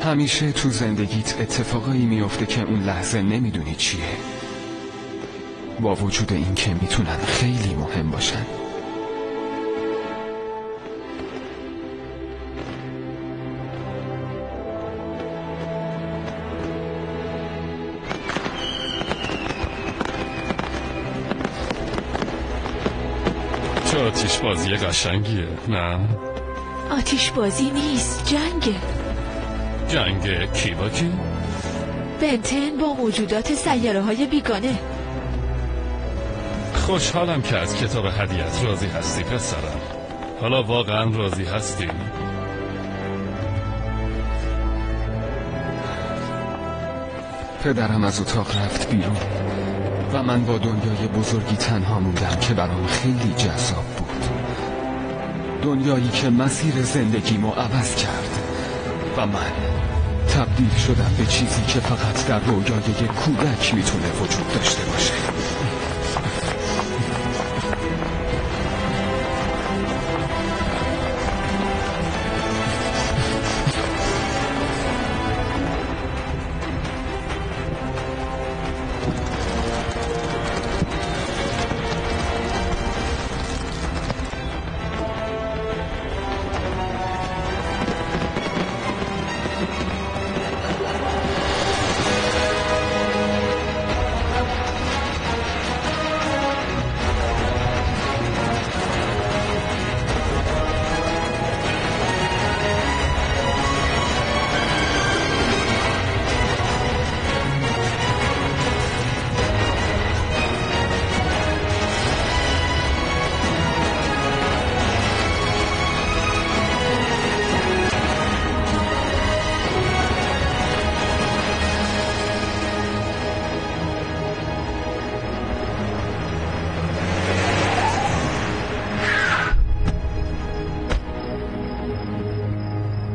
همیشه تو زندگیت اتفاقایی میفته که اون لحظه نمیدونی چیه، با وجود این که میتونن خیلی مهم باشن. چه آتیش بازی قشنگیه، نه؟ آتیش بازی نیست، جنگه. جنگ کی با کی؟ بنتن با موجودات سیاره های بیگانه. خوشحالم که از کتاب هدیه‌ات راضی هستی پسرم. حالا واقعا راضی هستی؟ پدرم از اتاق رفت بیرون و من با دنیای بزرگی تنها موندم که برام خیلی جذاب بود. دنیایی که مسیر زندگیمو عوض کرد و من تبدیل شدم به چیزی که فقط در رویای یک کودک میتونه وجود داشته باشه.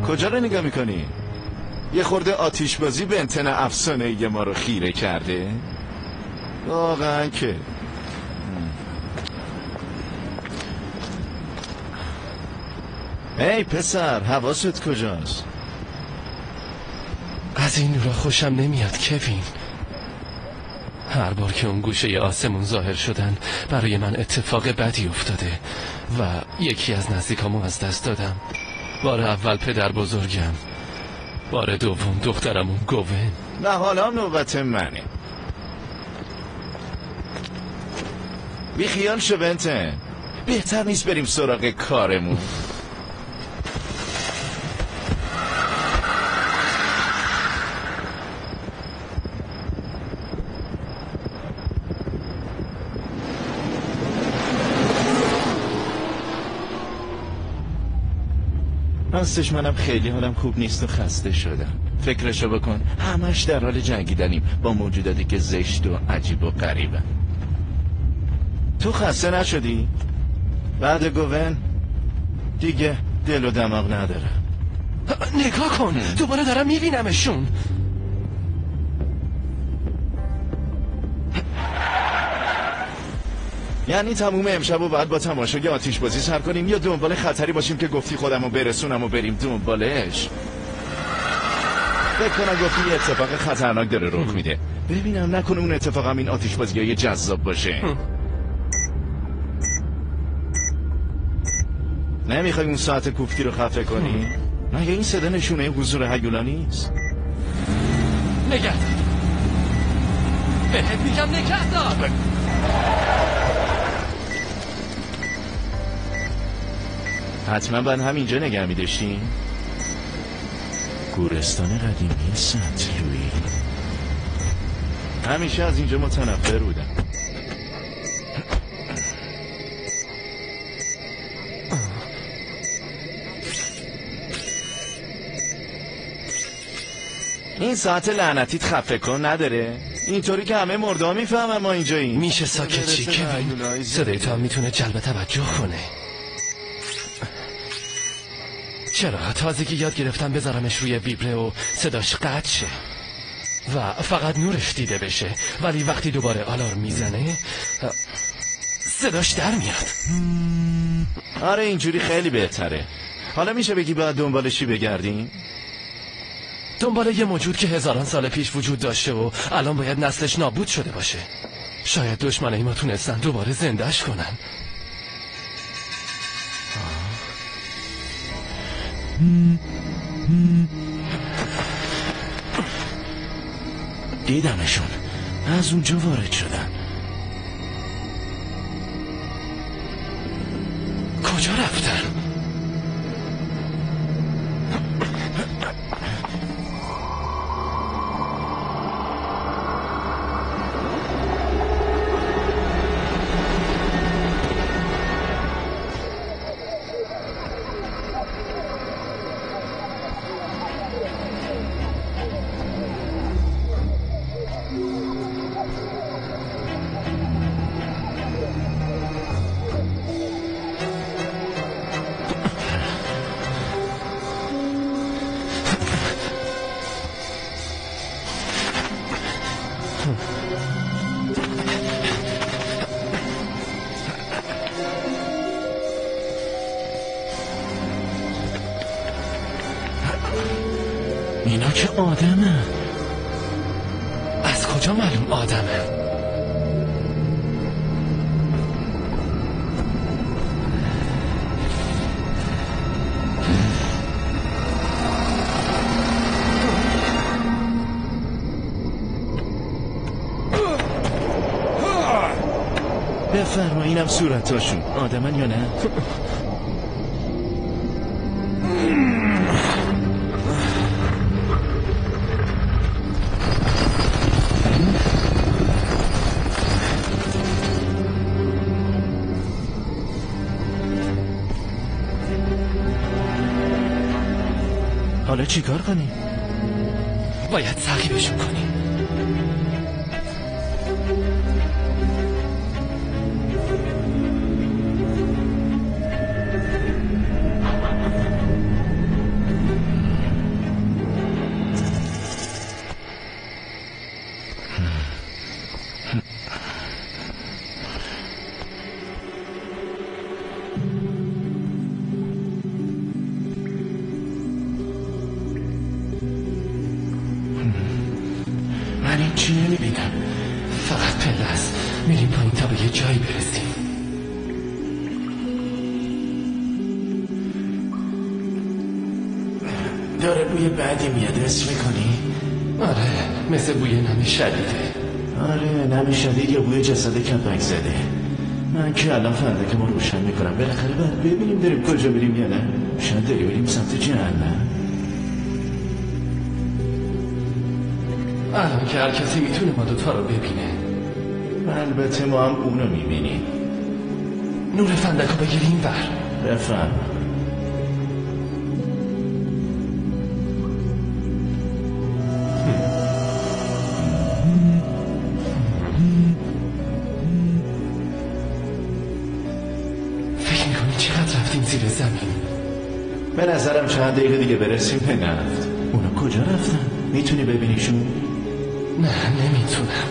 کجا رو نگاه میکنی؟ یه خورده آتیش بازی بنتن افسانه‌ای ما رو خیره کرده؟ واقعا که ای پسر، حواست کجاست؟ از این نورا خوشم نمیاد کوین. هر بار که اون گوشه آسمون ظاهر شدن برای من اتفاق بدی افتاده و یکی از نزدیکامو از دست دادم. بار اول پدر بزرگم، بار دوم دخترمون گوون. نه حالا نوبت منه. بی خیال شو بنتن، بهتر نیست بریم سراغ کارمون؟ راستش منم خیلی حالم خوب نیست و خسته شدم. فکرشو بکن، همش در حال جنگیدنیم با موجوداتی که زشت و عجیب و غریبن. تو خسته نشدی؟ بعد گوون دیگه دل و دماغ ندارم. نگاه کن، دوباره دارم میبینمشون. یعنی تموم امشب و بعد با تماشای آتیش بازی سر کنیم یا دنبال خطری باشیم که گفتی خودمو برسونم و بریم دنبالش؟ فکر کنم گفتی یه اتفاق خطرناک داره رخ میده. ببینم نکنه اون اتفاق هم این آتیش بازیای جذاب باشه. نمیخوای اون ساعت کوفتی رو خفه کنی؟ مگه این صدا نشونه حضور هیولا نیست؟ نگه بهت میگم نگه دار. حتما باید همینجا نگه می‌داشتیم. گورستان قدیمی سنت لویی. همیشه از اینجا متنفر بودم. این ساعت لعنتیت خفه کن نداره؟ اینطوری که همه مردا میفهمن ما اینجاییم. میشه ساکت چی کوین؟ صدای تو هم میتونه جلب توجه کنه. چرا تازگی یاد گرفتم بذارمش روی ویبره و صداش قطع شه و فقط نورش دیده بشه، ولی وقتی دوباره آلارم میزنه صداش در میاد. آره اینجوری خیلی بهتره. حالا میشه بگی باید دنبالشی بگردیم؟ دنبال یه موجود که هزاران سال پیش وجود داشته و الان باید نسلش نابود شده باشه. شاید دشمنای ما تونستن دوباره زندهش کنن. دیدمشون، از اونجا وارد شدن. کجا رفتن؟ اینا که آدمه. از کجا معلوم آدمه؟ بفرما اینم صورتاشون آدمن یا نه؟ حالا چی کار کنیم؟ باید تعقیبشون کنیم. چی نمیبینم؟ فقط پله است. میریم پایین تا به یه جایی برسیم. داره بوی بدی میاد، حس میکنی؟ آره، مثل بوی نم شدیده. آره، نم شدید یا بوی جسد کپک زده. من که الان فندک ما روشن میکنم، بالاخره باید ببینیم داریم کجا بریم یا نه. شاید داریم بریم سمت جهنم. الان که هر کسی میتونه ما دوتا رو ببینه. البته ما هم اونو میبینیم. نور فندک رو بگیریم بر بفهم. فکر میکنی چقدر رفتیم زیر زمین؟ به نظرم چند دقیقه دیگه برسیم به نفت. اونا کجا رفتن؟ میتونی ببینیشون؟ نه نمیتونم.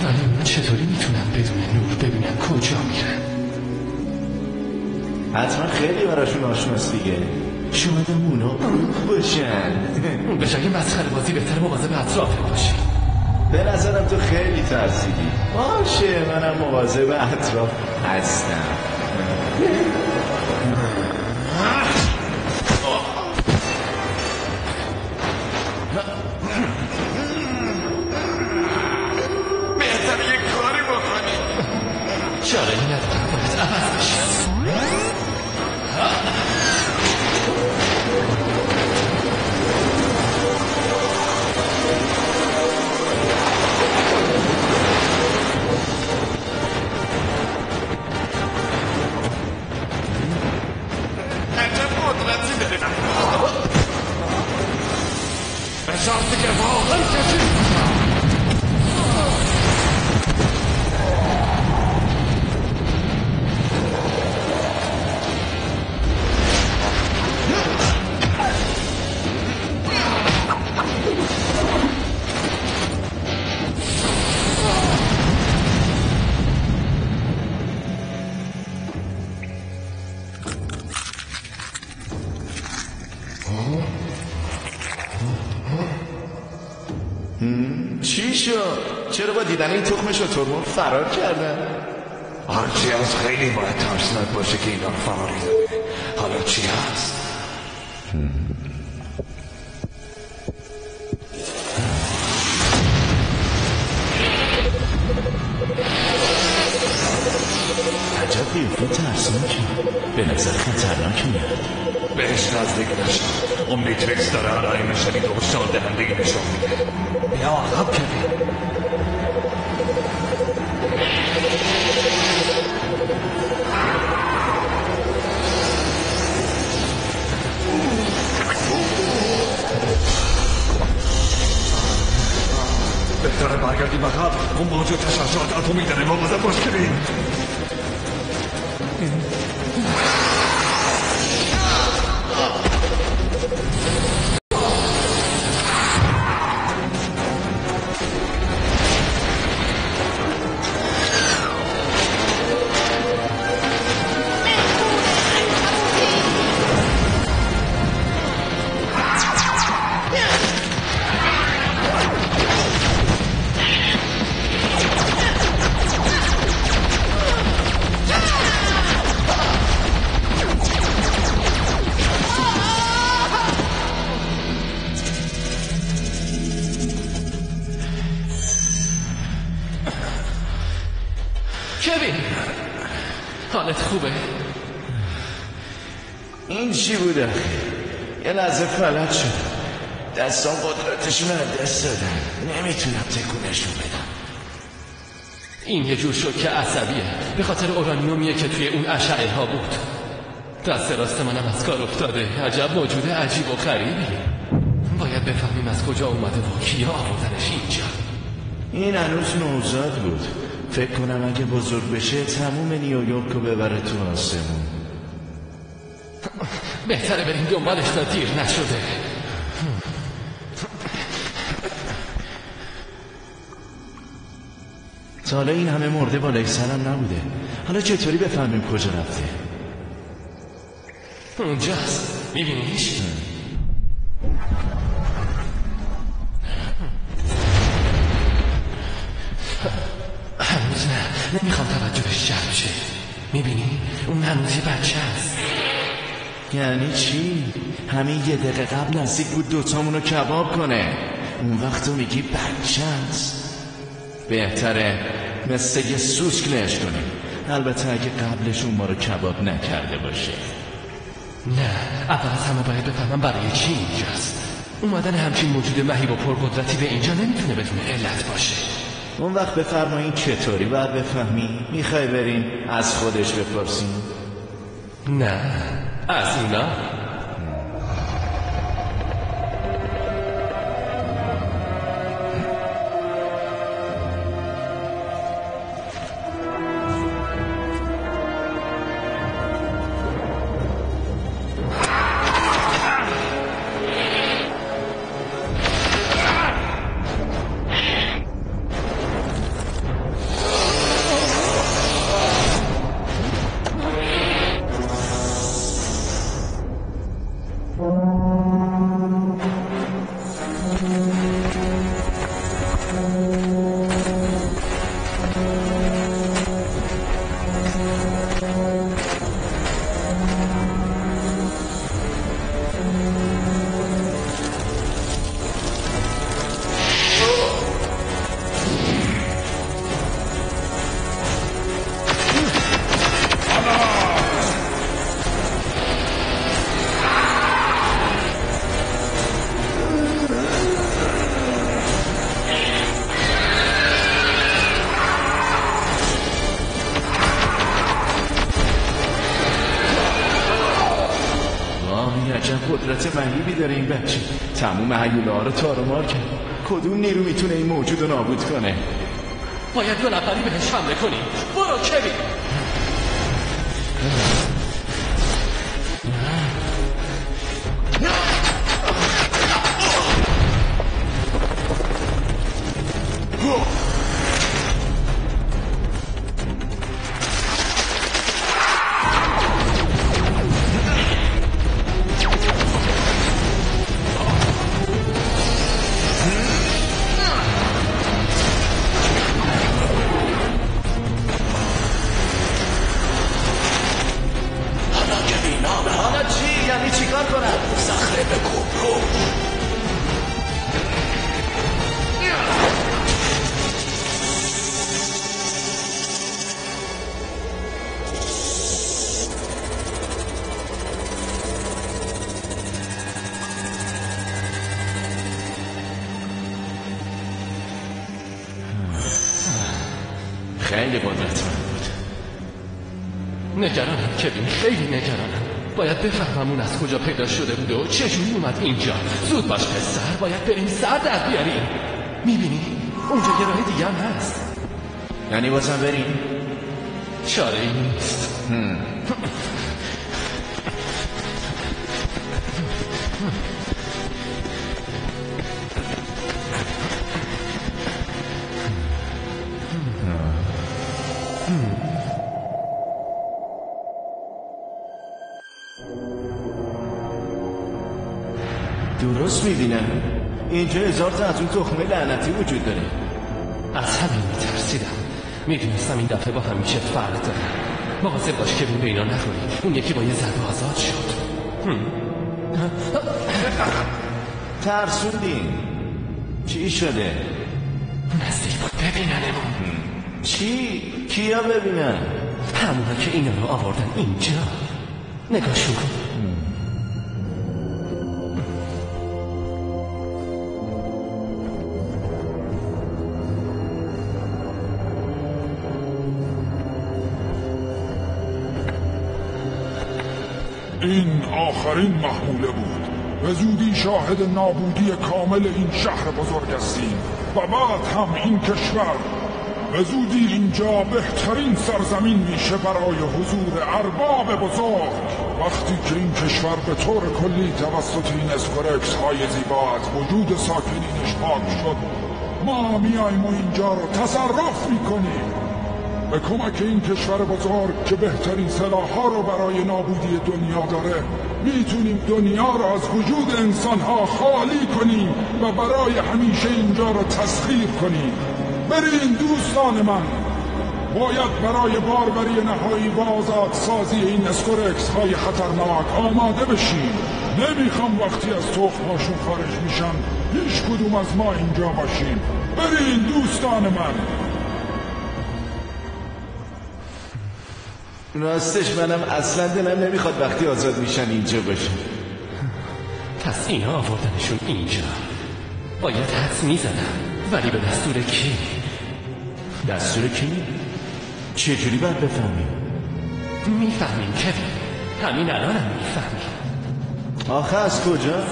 ولی اونا چطوری میتونم بدون نور ببینم کجا میرن؟ حتما خیلی براشون آشناست دیگه. شاید هم اونا باشن. به جای مسخره بازی بهتر مواظب اطرافت باشی. به نظرم تو خیلی ترسیدی. باشه، منم مواظب اطراف هستم. بهتره یک کاری بکنی. چاره ندارم، باید عوض بشم. چی شد؟ چرا با دیدن این تخم شترمرغ فرار کردن؟ هرچی از خیلی باید ترسناک باشه که اینا فراری داده. حالا چی هست؟ عجب قیافه ترسناکه. به نظر خطرناک میاد. بهش نزدیک نشم. اومنیتریکس داره علائم شدید و هشدار دهندگی نشون میده. بیا عقب کوین. بهتره برگردیم عقب. اون موجود تشعشعات اتمی داره. مواظب باش کوین. کوین حالت خوبه؟ این چی بود آخه؟ یه لحظه فلج شد. دستان قدرتشون رو دست دادن. نمیتونم تکونشون بدم. این یه جور شوک عصبیه. به خاطر اورانیومیه که توی اون اشعه ها بود. دست راست منم از کار افتاده. عجب موجود عجیب و غریبی. باید بفهمیم از کجا اومده و کیا آوردنش اینجا. این هنوز نوزاد بود. فکر کنم اگه بزرگ بشه تموم نیویورک رو ببره تو آسمون. بهتره بریم دنبالش تا دیر نشده. تا حالا این همه مرده بالای سرم نبوده. حالا چطوری بفهمیم کجا رفته؟ اونجاست. میبینیش؟ هنوز نه. نمیخوام توجهش جلب شه. میبینی؟ اون هنوز یه بچه هست. یعنی چی؟ همین یه دقیقه قبل نزدیک بود دوتامونو کباب کنه. اون وقت تو میگی بچه هست. بهتره مثل یه سوسک لهش کنیم. البته اگه قبلش اون ما رو کباب نکرده باشه. نه، اول از همه باید بفهمم برای چی اینجاست. اومدن همچین موجود مهیب و پرقدرتی به اینجا نمیتونه بدون علت باشه. اون وقت بفرمایین چطوری باید بفهمی؟ میخوای بریم از خودش بپرسیم؟ نه، از اینا. قدرت مهیبی داره این بچه. تموم هیوله ها رو تارمار کرد. کدوم نیرو میتونه این موجود رو نابود کنه؟ باید دو نفری بهش حمله کنیم. برو کوین. خیلی قدرتمند بود. نگرانم کوین، خیلی نگرانم. باید بفهمم اون از کجا پیدا شده بوده و چجوری اومد اینجا. زود باش پسر، باید بریم سر در بیاریم. میبینی؟ اونجا یه راه دیگه هم هست. یعنی بازم بریم؟ چاره ای نیست. درست میبینم اینجا هزار تا از اون تخمه لعنتی وجود داره. از همین میترسیدم. میدونستم این دفعه با همیشه فرق داره. مواظب باش که به اینا نخوری. اون یکی با یه ضربه آزاد شد. ترسوندین. چی شده؟ نزدیک بود ببیننمون. چی؟ کیا ببینن؟ همونا که اینا رو آوردن اینجا. نگاهشون کن. این آخرین محموله بود. به زودی شاهد نابودی کامل این شهر بزرگ هستیم و بعد هم این کشور. به زودی اینجا بهترین سرزمین میشه برای حضور ارباب بزرگ. وقتی که این کشور به طور کلی توسط این اسکورکس های زیبا از وجود ساکنینش پاک شد، ما میایم و اینجا رو تصرف میکنیم. به کمک این کشور بزرگ که بهترین سلاح‌ها رو برای نابودی دنیا داره، میتونیم دنیا رو از وجود انسان‌ها خالی کنیم و برای همیشه اینجا رو تسخیر کنیم. برین دوستان من، باید برای باربری نهایی و آزادسازی این اسکورکس های خطرناک آماده بشیم. نمیخوام وقتی از تخم‌هاشون خارج میشن هیچ کدوم از ما اینجا باشیم. برین دوستان من. راستش منم اصلا دلم نمیخواد وقتی آزاد میشن اینجا باشیم. پس اینا آوردنشون اینجا. باید حدس میزدم، ولی به دستور کی؟ دستور کی؟ چجوری باید بفهمیم؟ میفهمیم کوین، همین الان هم میفهمیم. آخه از کجا؟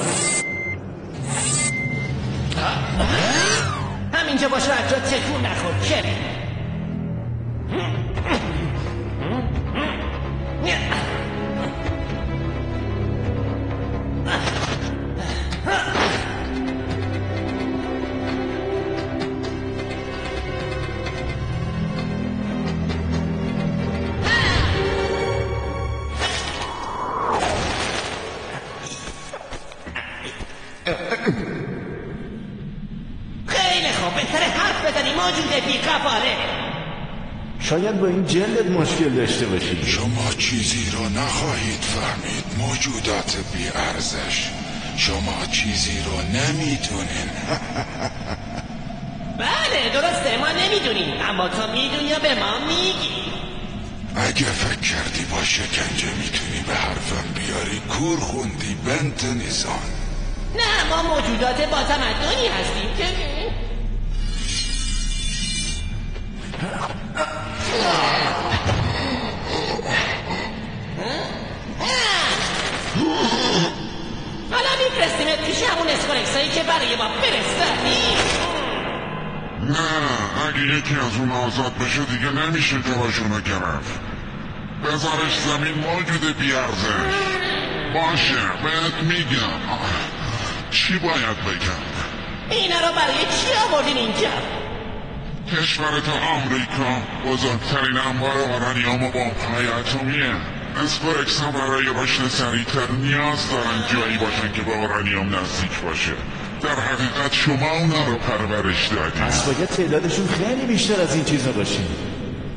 همینجا باشه، از جا تکون نخور کوین. خیلی خوب، بهتره حرف بزنی موجود بی‌قفاله. شاید با این جلدت مشکل داشته باشید. شما چیزی رو نخواهید فهمید موجودات بی ارزش. شما چیزی رو نمیدونین. بله درسته، ما نمیدونیم، اما تو میدونی و به ما میگی. اگه فکر کردی با شکنجه میتونی به حرفم بیاری، کور خوندی بنت نیزان. نه، ما موجودات با تمدنی هستیم که حالا میفرستیمت پیش همون اسکورکسایی که برای ما فرستادی. نه، اگه یکی از اون آزاد بشه دیگه نمیشه جواشونو گرفت. بذارش زمین موجود بیارزش. باشه بهت میگم. چی باید بگم؟ اینا رو برای چی آوردین اینجا؟ کشور تو آمریکا بزرگترین انبار اورانیوم و بمب‌های اتمیه. اسکورکس ها برای رشد سریعتر نیاز دارن جایی باشن که به اورانیوم نزدیک باشه. در حقیقت شما اونا رو پرورش دادید. پس باید تعدادشون خیلی بیشتر از این چیزا باشه.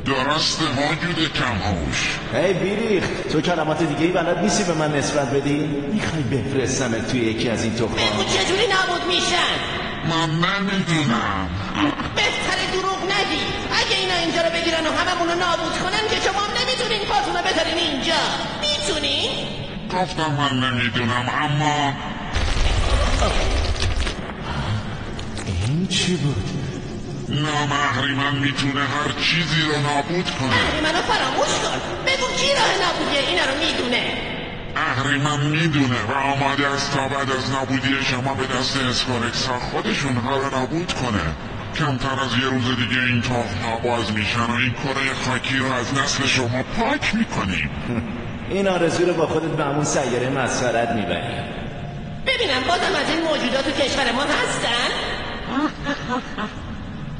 درسته موجود کم هوش. هی بیریخ، تو کلمات دیگه ای بلد نیستی به من نسبت بدی؟ میخوای بفرستمت توی یکی از این تخم‌ها؟ بگو چجوری نابود میشن؟ من نمیدونم. بهتره دروغ نگی. اگه اینا اینجا رو بگیرن و هممونو نابود کنن که شما هم نمیتونین پاتونو بذارین اینجا. میتونین؟ گفتم من نمیدونم، اما این چی بود؟ نامحریمن میتونه هر چیزی رو نابود کنه. اهریمنو فراموش کن. بگو کی راه نابودی اینا رو میدونه. اهریمن میدونه و آماده است تا بعد از نابودی شما به دست اسکورکس ها خودشون ها رو نابود کنه. کمتر از یه روز دیگه این تخم ها باز میشن و این کره خاکی رو از نسل شما پاک میکنیم. این آرزو رو با خودت به همون سیاره مسخرت میبری. ببینم بازم از این موجودات تو کشور ما هستن؟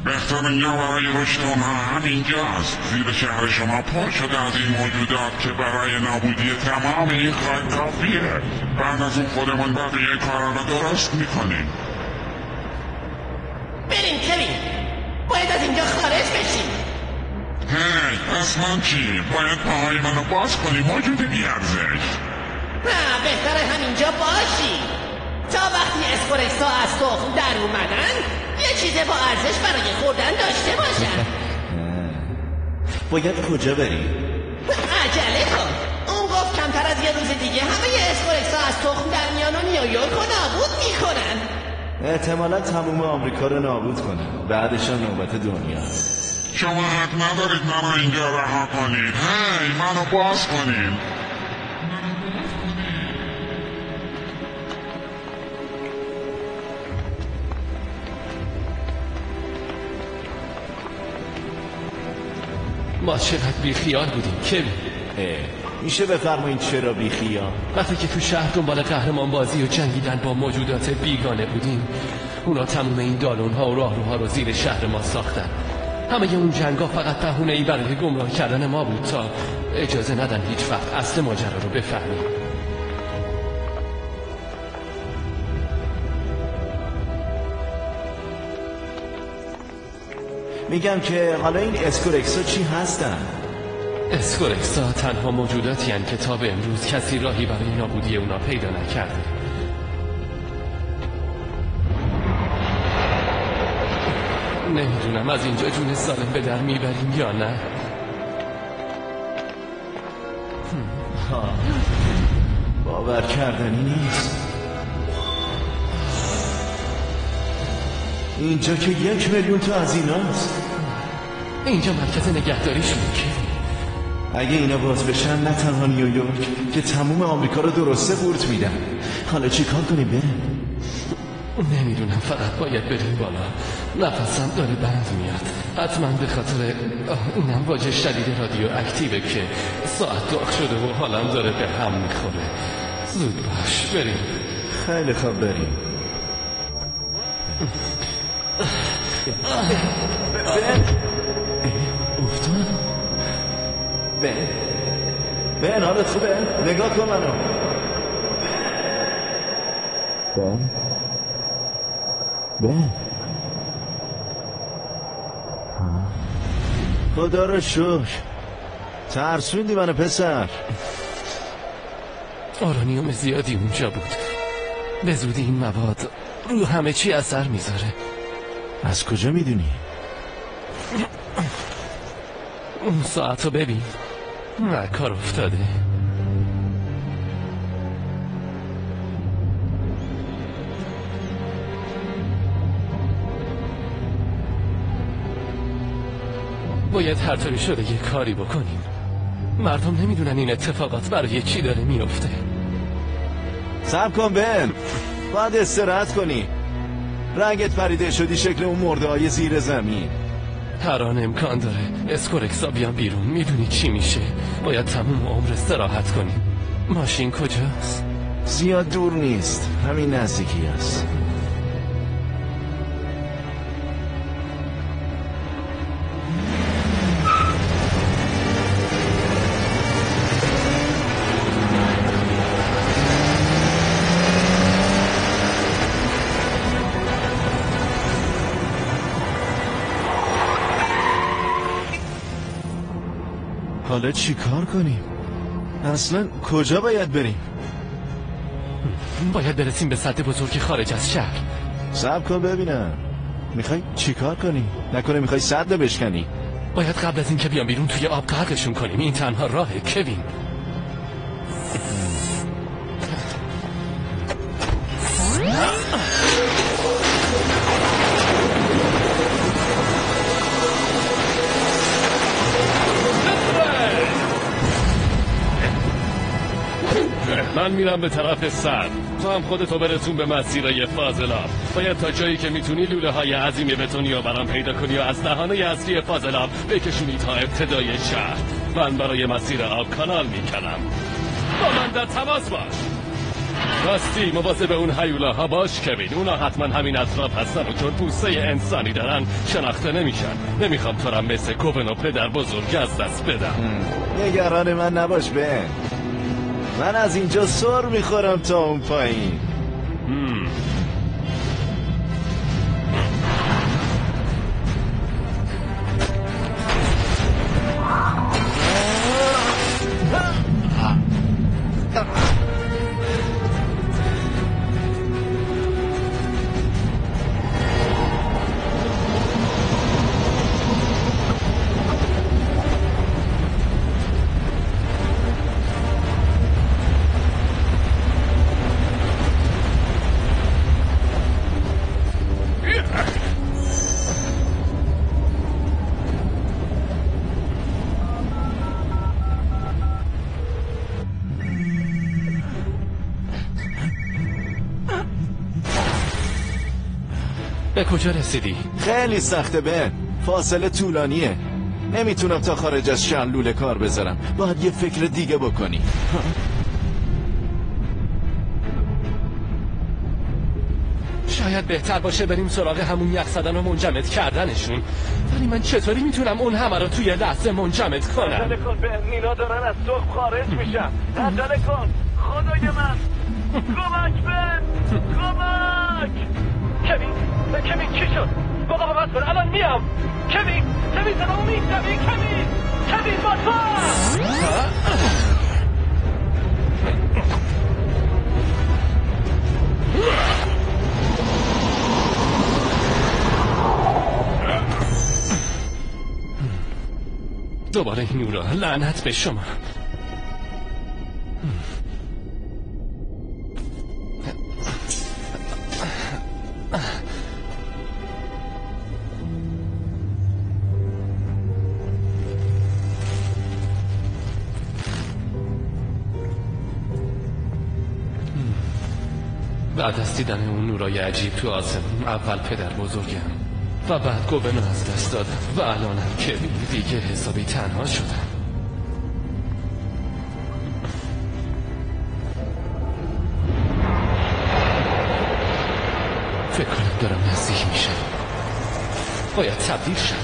بهترین جا برای رشد اونها همینجاست. زیر شهر شما پر شده از این موجودات که برای نابودی تمام این خاک کافیه. بعد از اون خودمون بقیه کارا رو درست میکنیم. بریم کوین، باید از اینجا خارج بشیم. هی پس من چی؟ باید پاهای منو باز کنی موجود بیارزش. نه بهتره همینجا باشی تا وقتی اسکورکس ها از تخم در اومدن یه چیز با ارزش برای خوردن داشته باشن. باید کجا بریم؟ عجله کن. اون گفت کمتر از یه روز دیگه همه اسکورکس ها از تخم در میان و نیویورک رو نابود میکنن. احتمالا تموم آمریکا رو نابود کنن. بعدش هم نوبت دنیا. شما حق ندارید منو اینجا رها کنید. هی منو باز کنید. ما چقدر بیخیال بودیم کوین. میشه بفرمایید چرا بیخیال؟ وقتی که تو شهر دنبال قهرمان بازی و جنگیدن با موجودات بیگانه بودیم، اونا تموم این دالون‌ها و راهروها رو زیر شهر ما ساختن. همه اون جنگا فقط بهونه‌ای برای گمراه کردن ما بود تا اجازه ندن هیچ وقت اصل ماجرا رو بفهمیم. میگم که حالا این اسکورکس ها چی هستن؟ اسکورکس ها تنها موجوداتی هستند که تا به امروز کسی راهی برای نابودی اونا پیدا نکرده. نمیدونم از اینجا جون سالم به در میبریم یا نه. باور کردنی نیست. اینجا که 1,000,000 تا از ایناست. اینجا مرکز نگهداری شده که اگه اینا باز بشن نه تنها نیویورک که تموم آمریکا رو درسته قورت میدن. حالا چی کار کنیم بریم؟ نمیدونم، فقط باید بریم بالا. نفسم داره بند میاد. حتما به خاطر این امواج شدید رادیو اکتیوه که ساعت داغ شده و حالم داره به هم میخوره. زود باش بریم. خیلی خوب بریم. افتاد؟ بن حالت خوبه؟ نگاه کن منو. بن خدا رو شکر. ترسوندی منو پسر. آرانیوم زیادی اونجا بود. به زودی این مواد رو همه چی اثر میذاره. از کجا میدونی؟ اون ساعت رو ببین. نه کار افتاده. باید هر طوری شده یه کاری بکنیم. مردم نمیدونن این اتفاقات برای چی داره میفته. صبر کن بن، باید استراحت کنی. رنگت پریده شدی شکل اون مرده های زیر زمین. هر آن امکان داره اسکورکسا بیان بیرون. میدونی چی میشه؟ باید تموم عمر استراحت کنیم. ماشین کجاست؟ زیاد دور نیست، همین نزدیکی است. حالا چی کار کنیم؟ اصلا کجا باید بریم؟ باید برسیم به سد بزرگی خارج از شهر. صبر کن ببینم، میخوای چی کار کنی؟ نکنه میخوای سد بشکنی؟ باید قبل از این که بیان بیرون توی آب غرقشون کنیم. این تنها راهه کوین. من میرم به طرف سر، تو هم خودتو برسون به مسیرهای فاضلاب. باید تا جایی که میتونی لوله های عظیم بتونی و برام پیدا کنی و از دهانه اصلی فاضلاب بکشونی تا ابتدای شهر. من برای مسیر آب کانال میکنم. با من در تماس باش. راستی مواظب اون هیولاها باش کوین، اونا حتما همین اطراف هستن و چون پوسته انسانی دارن شناخته نمیشن. نمیخوام تو را مثل کوون و پدر بزرگ از دست بدم. نگران من نباش بن، من از اینجا سر میخورم تا اون پایین. به کجا رسیدی؟ خیلی سخته بن، فاصله طولانیه، نمیتونم تا خارج از شهر لوله کار بذارم. باید یه فکر دیگه بکنی. شاید بهتر باشه بریم سراغ همون یخ زدن و منجمد کردنشون، ولی من چطوری میتونم اون همه رو توی لحظه منجمد کنم؟ عجله کن بن، اینا دارن از سرخ خارج میشن. عجله کن خدای من. کمک بن، کمک. کوین چی شد؟ بابا بس کن، الان میام. کوین صدامو میشنوی؟ کوین با تو. دوباره این نورا، لعنت به شما. بعد از دیدن اون نورای عجیب تو آسمون، اول پدر بزرگم و بعد گوبن رو از دست دادم و الانم که دیگه حسابی تنها شدم. فکر کنم دارم نزدیک میشه. باید تبدیل شم.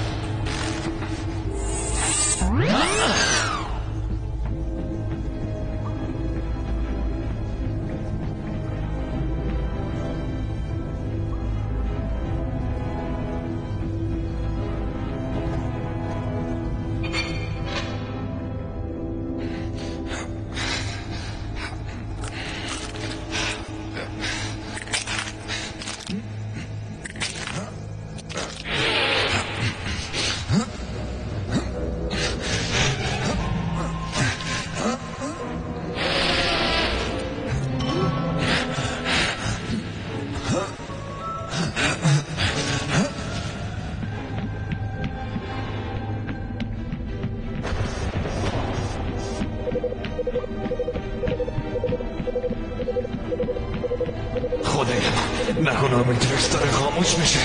نکنه آمنترکس داره خاموش میشه.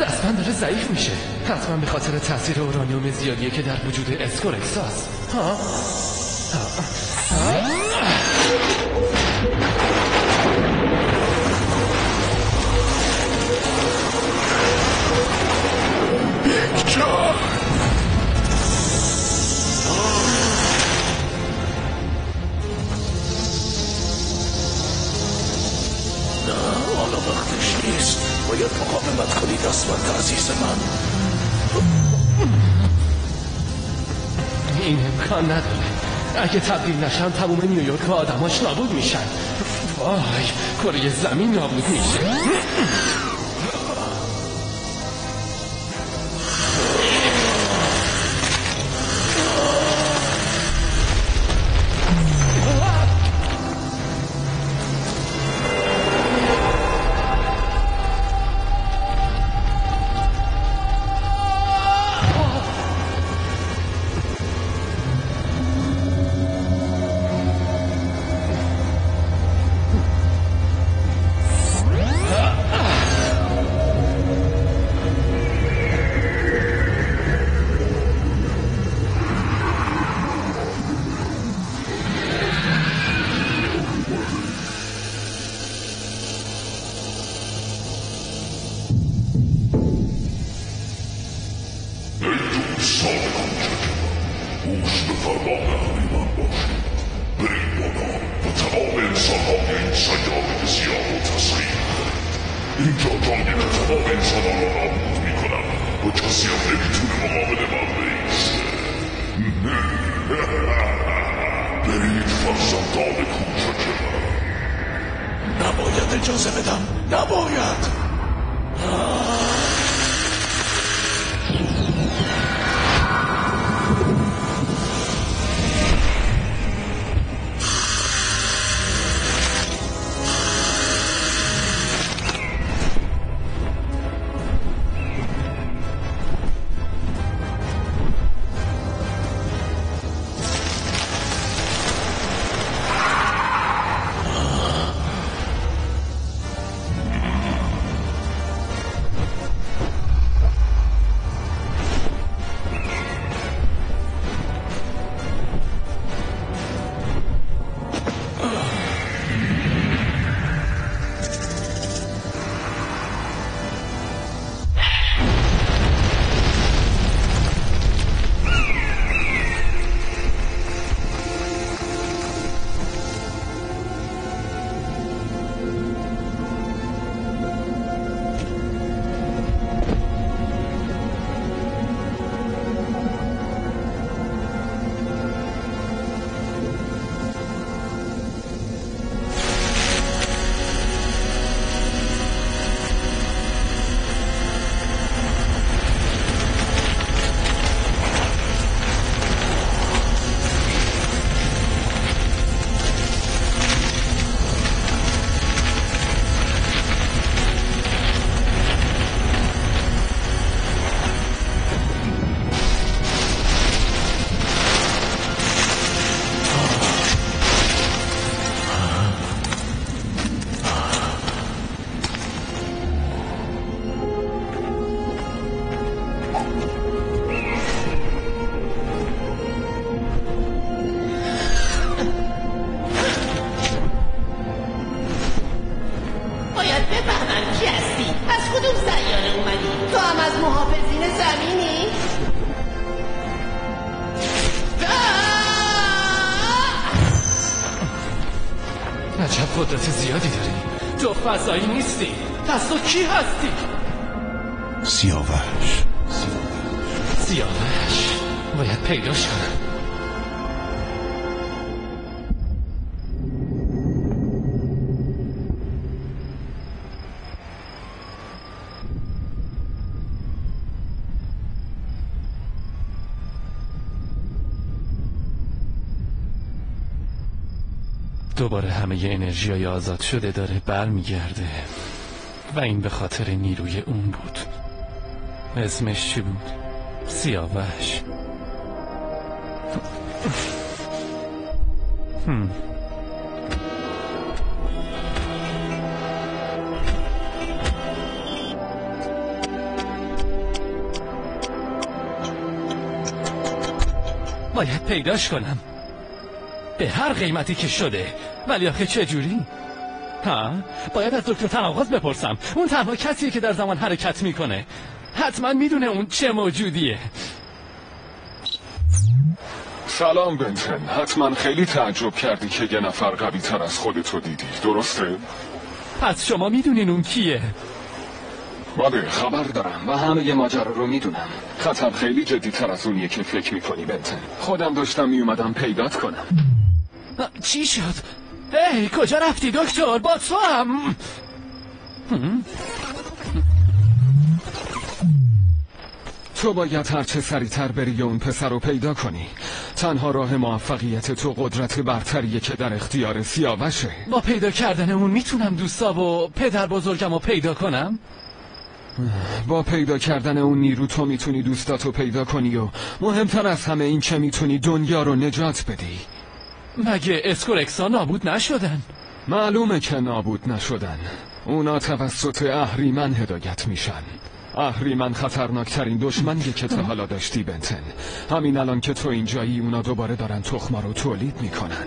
دستم داره ضعیف میشه، حتما به خاطر تاثیر اورانیوم زیادیه که در وجود اسکورکس هست. نه حالا وقتش نیست. باید مقاومت کنید اسمت عزیز من. این امکان نداره. اگه تبدیل نشن تموم نیویورک و آدماش نابود میشن. وای، کره زمین نابود میشه. نباید اجازه بدم، نباید. عجب قدرت زیادی داری. تو فضایی نیستی. پس تو کی هستی؟ سیاوش. سیاوش باید پیداش کنم. دوباره همه انرژیای آزاد شده داره برمیگرده و این به خاطر نیروی اون بود. اسمش چی بود؟ سیاوش. باید پیداش کنم به هر قیمتی که شده. ولی آخه چجوری؟ باید از دکتر تناقض بپرسم. اون تنها کسیه که در زمان حرکت میکنه. حتما میدونه اون چه موجودیه. سلام بنتن. حتما خیلی تعجب کردی که یه نفر قوی تر از خودتو دیدی، درسته؟ پس شما میدونین اون کیه؟ بله خبر دارم و همه ی ماجرا رو میدونم. خطر خیلی جدی تر از اونیه که فکر میکنی بنتن. خودم داشتم میومدم پیدات کنم. چی شد؟ ای کجا رفتی دکتر؟ با تو هم. تو باید هرچه سریعتر بری و اون پسر رو پیدا کنی. تنها راه موفقیت تو قدرت برتریه که در اختیار سیاوشه. با پیدا کردن اون میتونم دوستا و پدر بزرگم رو پیدا کنم؟ با پیدا کردن اون نیرو تو میتونی دوستاتو پیدا کنی و مهمتر از همه این که میتونی دنیا رو نجات بدی. مگه اسکورکسا نابود نشدن؟ معلومه که نابود نشدن. اونا توسط اهریمن هدایت میشن. اهریمن خطرناکترین دشمنیه که تا حالا داشتی بنتن. همین الان که تو اینجایی اونا دوباره دارن تخما رو تولید میکنن.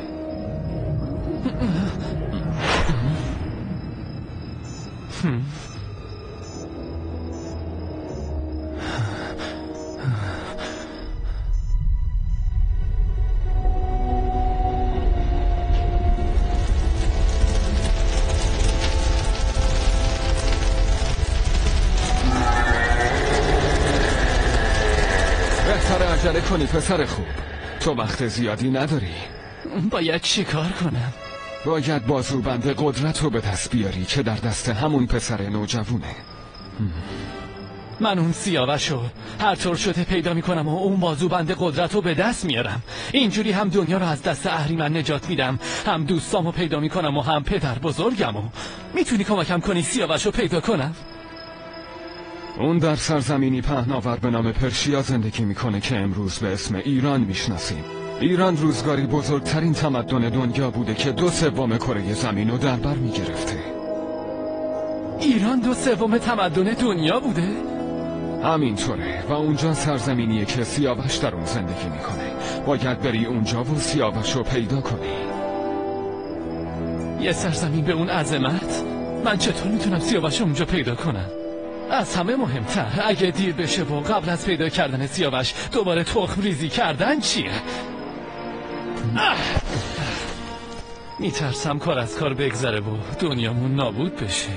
عجله کنی پسر خوب. تو وقت زیادی نداری. باید چی کار کنم؟ باید بازوبند قدرت رو به دست بیاری که در دست همون پسر نوجوونه. من اون سیاوشو هر طور شده پیدا میکنم و اون بازوبند قدرت رو به دست میارم. اینجوری هم دنیا رو از دست اهریمن نجات میدم، هم دوستامو پیدا میکنم و هم پدر بزرگمو. میتونی کمکم کنی سیاوشو پیدا کنم؟ اون در سرزمینی پهناور به نام پرشیا زندگی میکنه که امروز به اسم ایران میشناسیم. ایران روزگاری بزرگترین تمدن دنیا بوده که 2/3 کره زمین رو در بر میگرفته. ایران 2/3 تمدن دنیا بوده؟ همینطوره و اونجا سرزمینیه که سیاوش در اون زندگی میکنه. باید بری اونجا و سیاوش رو پیدا کنی. یه سرزمین به اون عظمت؟ من چطور میتونم سیاوش رو اونجا پیدا کنم؟ از همه مهمتر اگه دیر بشه و قبل از پیدا کردن سیاوش دوباره تخم ریزی کردن چیه؟ میترسم کار از کار بگذره و دنیامون نابود بشه.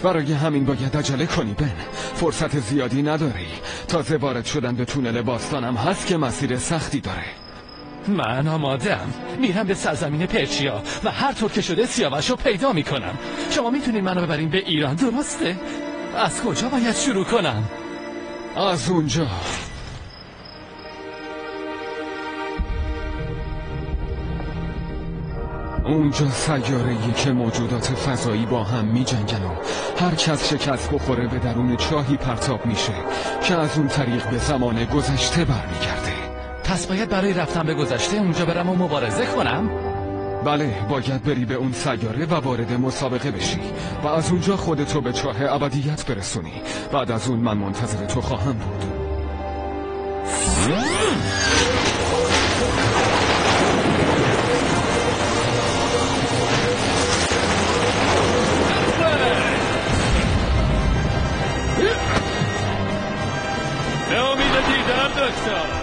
برای همین باید عجله کنی بن. فرصت زیادی نداری. تازه وارد شدن به تونل باستانم هست که مسیر سختی داره. من آمادم. میرم به سرزمین پرشیا و هر طور که شده سیاوش رو پیدا میکنم. شما میتونین منو ببرین به ایران، درسته؟ از کجا باید شروع کنم؟ از اونجا. اونجا سیاره‌ای که موجودات فضایی با هم می جنگن و هر کس شکست بخوره به درون چاهی پرتاب میشه که از اون طریق به زمان گذشته برمیگرده. پس باید برای رفتن به گذشته اونجا برم و مبارزه کنم؟ بله، باید بری به اون سیاره و وارد مسابقه بشی و از اونجا خودتو به چاه ابدیت برسونی. بعد از اون من منتظر تو خواهم بود. به امید دیدار دکتر.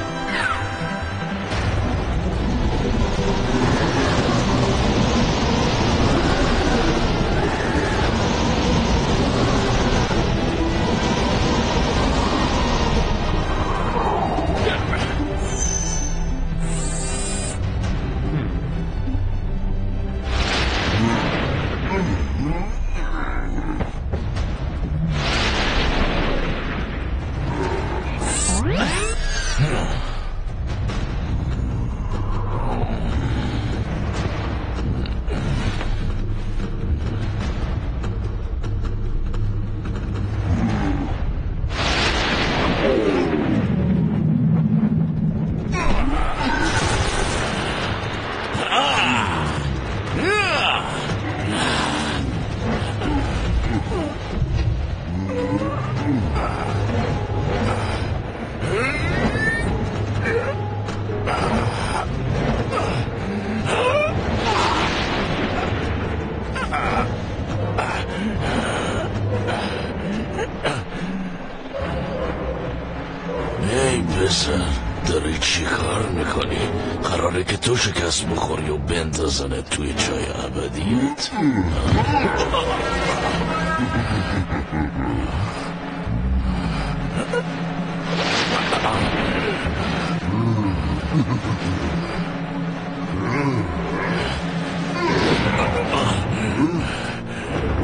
داری چی کار میکنی؟ قراره که تو شکست بخوری و بندازنه توی چای ابدیت؟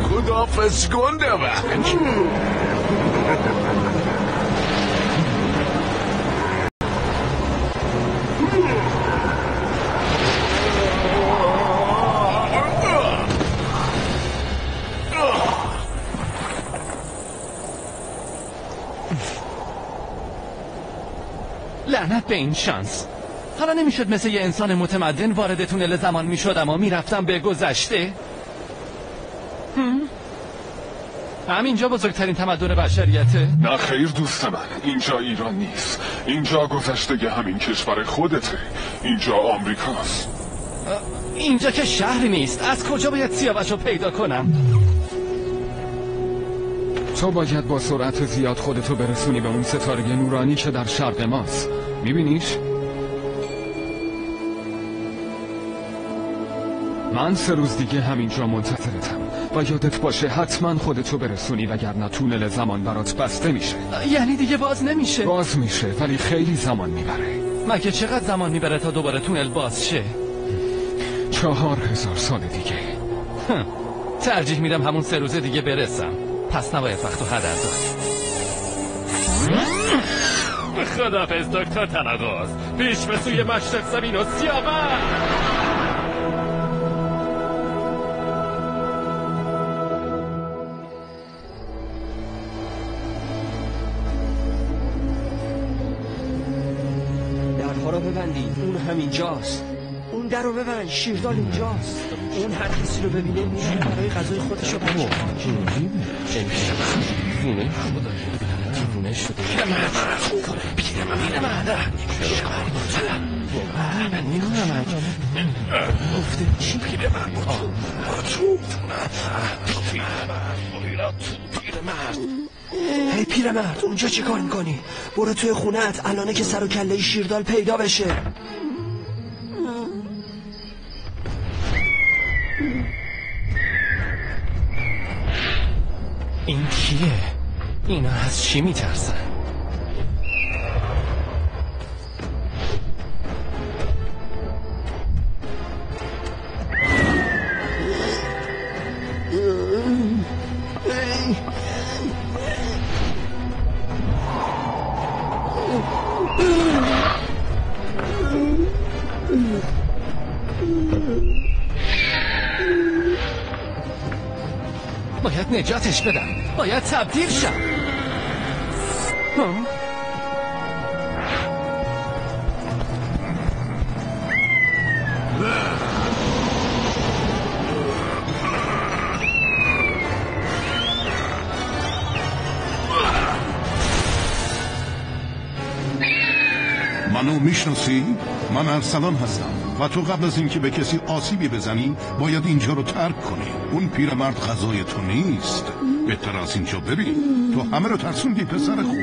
خداحافظ گنده‌بک. لعنت به این شانس. حالا نمیشد مثل یه انسان متمدن وارد تونل زمان میشدم و میرفتم به گذشته؟ همینجا بزرگترین تمدن بشریته؟ نه خیر دوست من، اینجا ایران نیست. اینجا گذشته همین کشور خودته. اینجا آمریکاست. اینجا که شهری نیست. از کجا باید سیاوش رو پیدا کنم؟ تو باید با سرعت زیاد خودتو برسونی به اون ستاره نورانی که در شرق ماست. میبینیش؟ من 3 روز دیگه همینجا منتظرتم و یادت باشه حتما خودتو برسونی وگرنه تونل زمان برات بسته میشه. یعنی دیگه باز نمیشه؟ باز میشه ولی خیلی زمان میبره. مگه چقدر زمان میبره تا دوباره تونل باز شه؟ 4000 سال دیگه. ترجیح میدم همون 3 روز دیگه برسم. پس نباید وقتو هدر داد. خداحافظ دکتر تناقض. پیش به سوی مشرق زمین و سیاوش. درها رو ببندید. اون همینجاست. اون در رو ببند. شیردال اینجاست. اون هر کسی رو ببینه میره برای غذای خودشو بچه. دیوونه شده. هی پیرمرد اونجا چه کار میکنی؟ برو توی خونت الانه که سر و کله شیردال پیدا بشه. این کیه؟ اینا از چی میترسن؟ باید نجاتش بدم. باید تبدیل شم. منو میشناسی؟ من ارسلان هستم و تو قبل از اینکه به کسی آسیبی بزنی باید اینجا رو ترک کنی. اون پیرمرد غذای تو نیست. بهتر از اینجا بری. تو همه رو ترسوندی پسر خوب.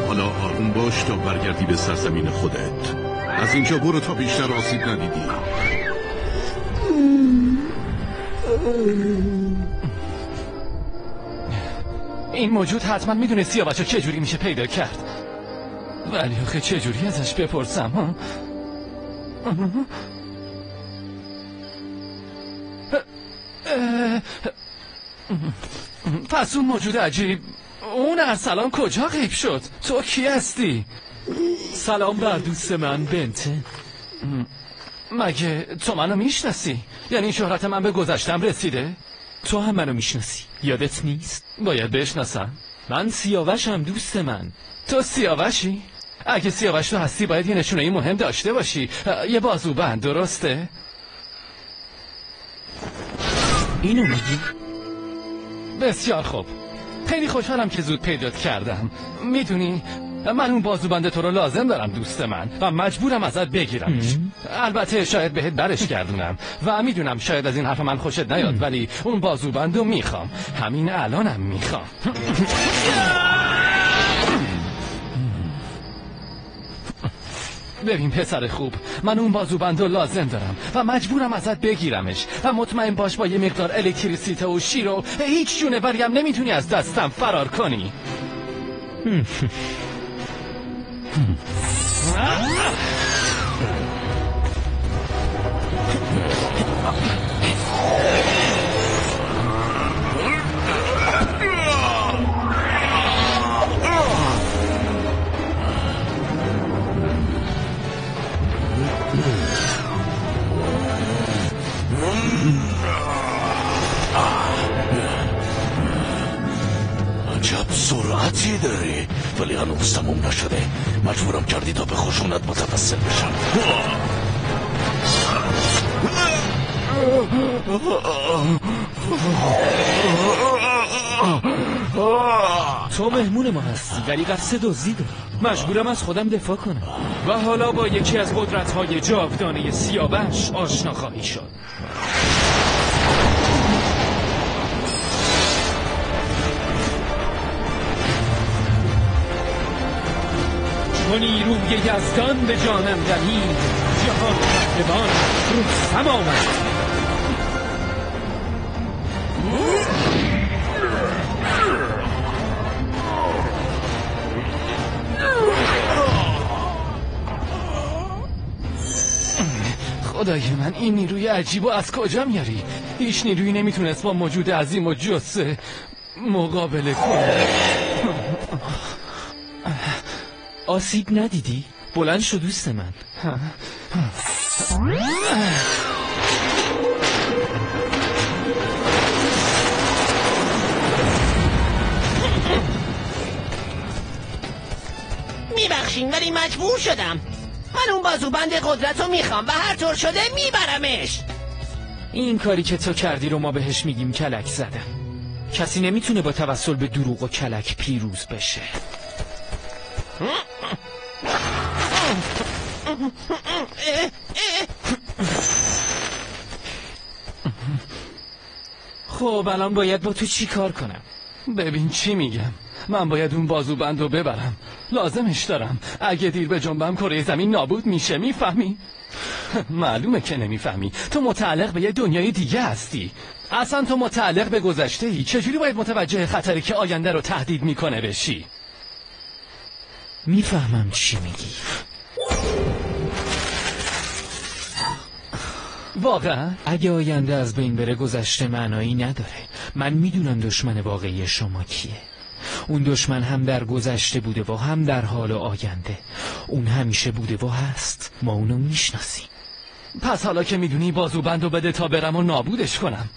حالا آروم باش تا برگردی به سرزمین خودت. از اینجا برو تا بیشتر آسیب ندیدی. این موجود حتما میدونه سیاوشو چجوری میشه پیدا کرد. ولی آخه چجوری ازش بپرسم ها؟ پس اون موجود عجیب، اون ارسلان کجا غیب شد؟ تو کی هستی؟ سلام بر دوست من بنتن. مگه تو منو میشناسی؟ یعنی شهرت من به گذشتم رسیده؟ تو هم منو میشناسی، یادت نیست؟ باید بشناسم. من سیاوشم دوست من. تو سیاوشی؟ اگه سیاوش تو هستی باید یه نشونه مهم داشته باشی. یه بازوبند، درسته؟ اینو میگی؟ بسیار خوب. خیلی خوشحالم که زود پیدات کردم. میدونی من اون بازوبند تو رو لازم دارم دوست من و مجبورم ازت بگیرمش. البته شاید بهت برش گردونم و میدونم شاید از این حرف من خوشت نیاد ولی اون بازوبند رو میخوام. همین الانم میخوام. ببین پسر خوب، من اون بازوبند رو لازم دارم و مجبورم ازت بگیرمش و مطمئن باش با یه مقدار الکتریسیته و شیر و هیچ جونوری هم نمیتونی از دستم فرار کنی. عجب سرعتی داری، ولی هنوز تموم نشده. مجبورم کردی تا به خشونت متوسل بشم. تو مهمون ما هستی ولی قصد دزدی داری. مجبورم از خودم دفاع کنم و حالا با یکی از قدرت‌های جاودانه سیاوش آشنا خواهی شد. چون نیروی یزدان به جانم دمید، جهان پهلوان رستم آمد. خدای من، این نیروی عجیبو از کجا میاری؟ هیچ نیرویی نمیتونست با موجود عظیم و جثه مقابله کنه. آسیب ندیدی؟ بلند شو دوست من. میبخشین ولی مجبور شدم. من اون بازوبند قدرت رو میخوام و هر طور شده میبرمش. این کاری که تو کردی رو ما بهش میگیم کلک زدن. کسی نمیتونه با توسل به دروغ و کلک پیروز بشه. خب الان باید با تو چی کار کنم؟ ببین چی میگم، من باید اون بازوبند رو ببرم، لازمش دارم. اگه دیر به جنبم کره زمین نابود میشه، میفهمی؟ معلومه که نمیفهمی. تو متعلق به یه دنیای دیگه هستی. اصلا تو متعلق به گذشته ای. چجوری باید متوجه خطری که آینده رو تهدید میکنه بشی؟ میفهمم چی میگی. واقعا؟ اگه آینده از بین بره گذشته معنایی نداره. من میدونم دشمن واقعی شما کیه. اون دشمن هم در گذشته بوده و هم در حال و آینده. اون همیشه بوده و هست. ما اونو میشناسیم. پس حالا که میدونی بازوبندو بده تا برم و نابودش کنم.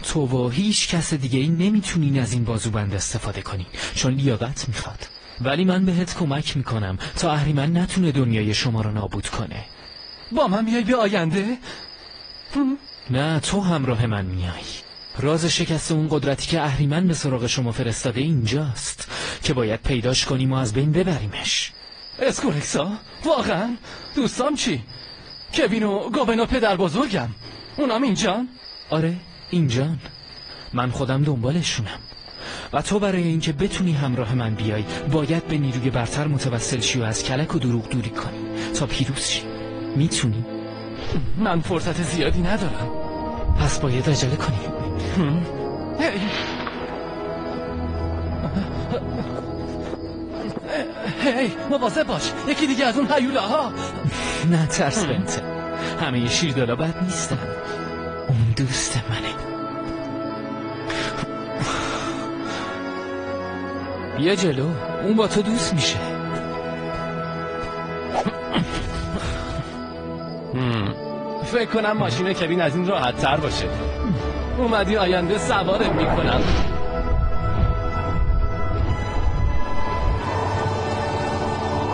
تو و هیچ کس دیگه ای نمیتونین از این بازوبند استفاده کنین چون لیاقت میخواد. ولی من بهت کمک میکنم تا اهریمن نتونه دنیای شما رو نابود کنه. با من میای به آینده؟ نه، تو همراه من میای. راز شکست اون قدرتی که اهریمن به سراغ شما فرستاده اینجاست که باید پیداش کنیم و از بین ببریمش. اسکورکسا؟ واقعا؟ دوستام چی؟ کوین و گوون و پدر بزرگم اونام اینجان؟ آره اینجان. من خودم دنبالشونم و تو برای اینکه بتونی همراه من بیای باید به نیروی برتر متوسل شی و از کلک و دروغ دوری کنی تا پیروز شی. میتونی؟ من فرصت زیادی ندارم. پس باید عجله کنیم. هی مواظب باش، یکی دیگه از اون هیولاها. نه ترس بنت، همه شیردالا بد نیستن. اون دوست منه. بیا جلو، اون با تو دوست میشه. فکر کنم ماشین کوین از این راحت تر باشه. اومدی آینده سوارت میکنم.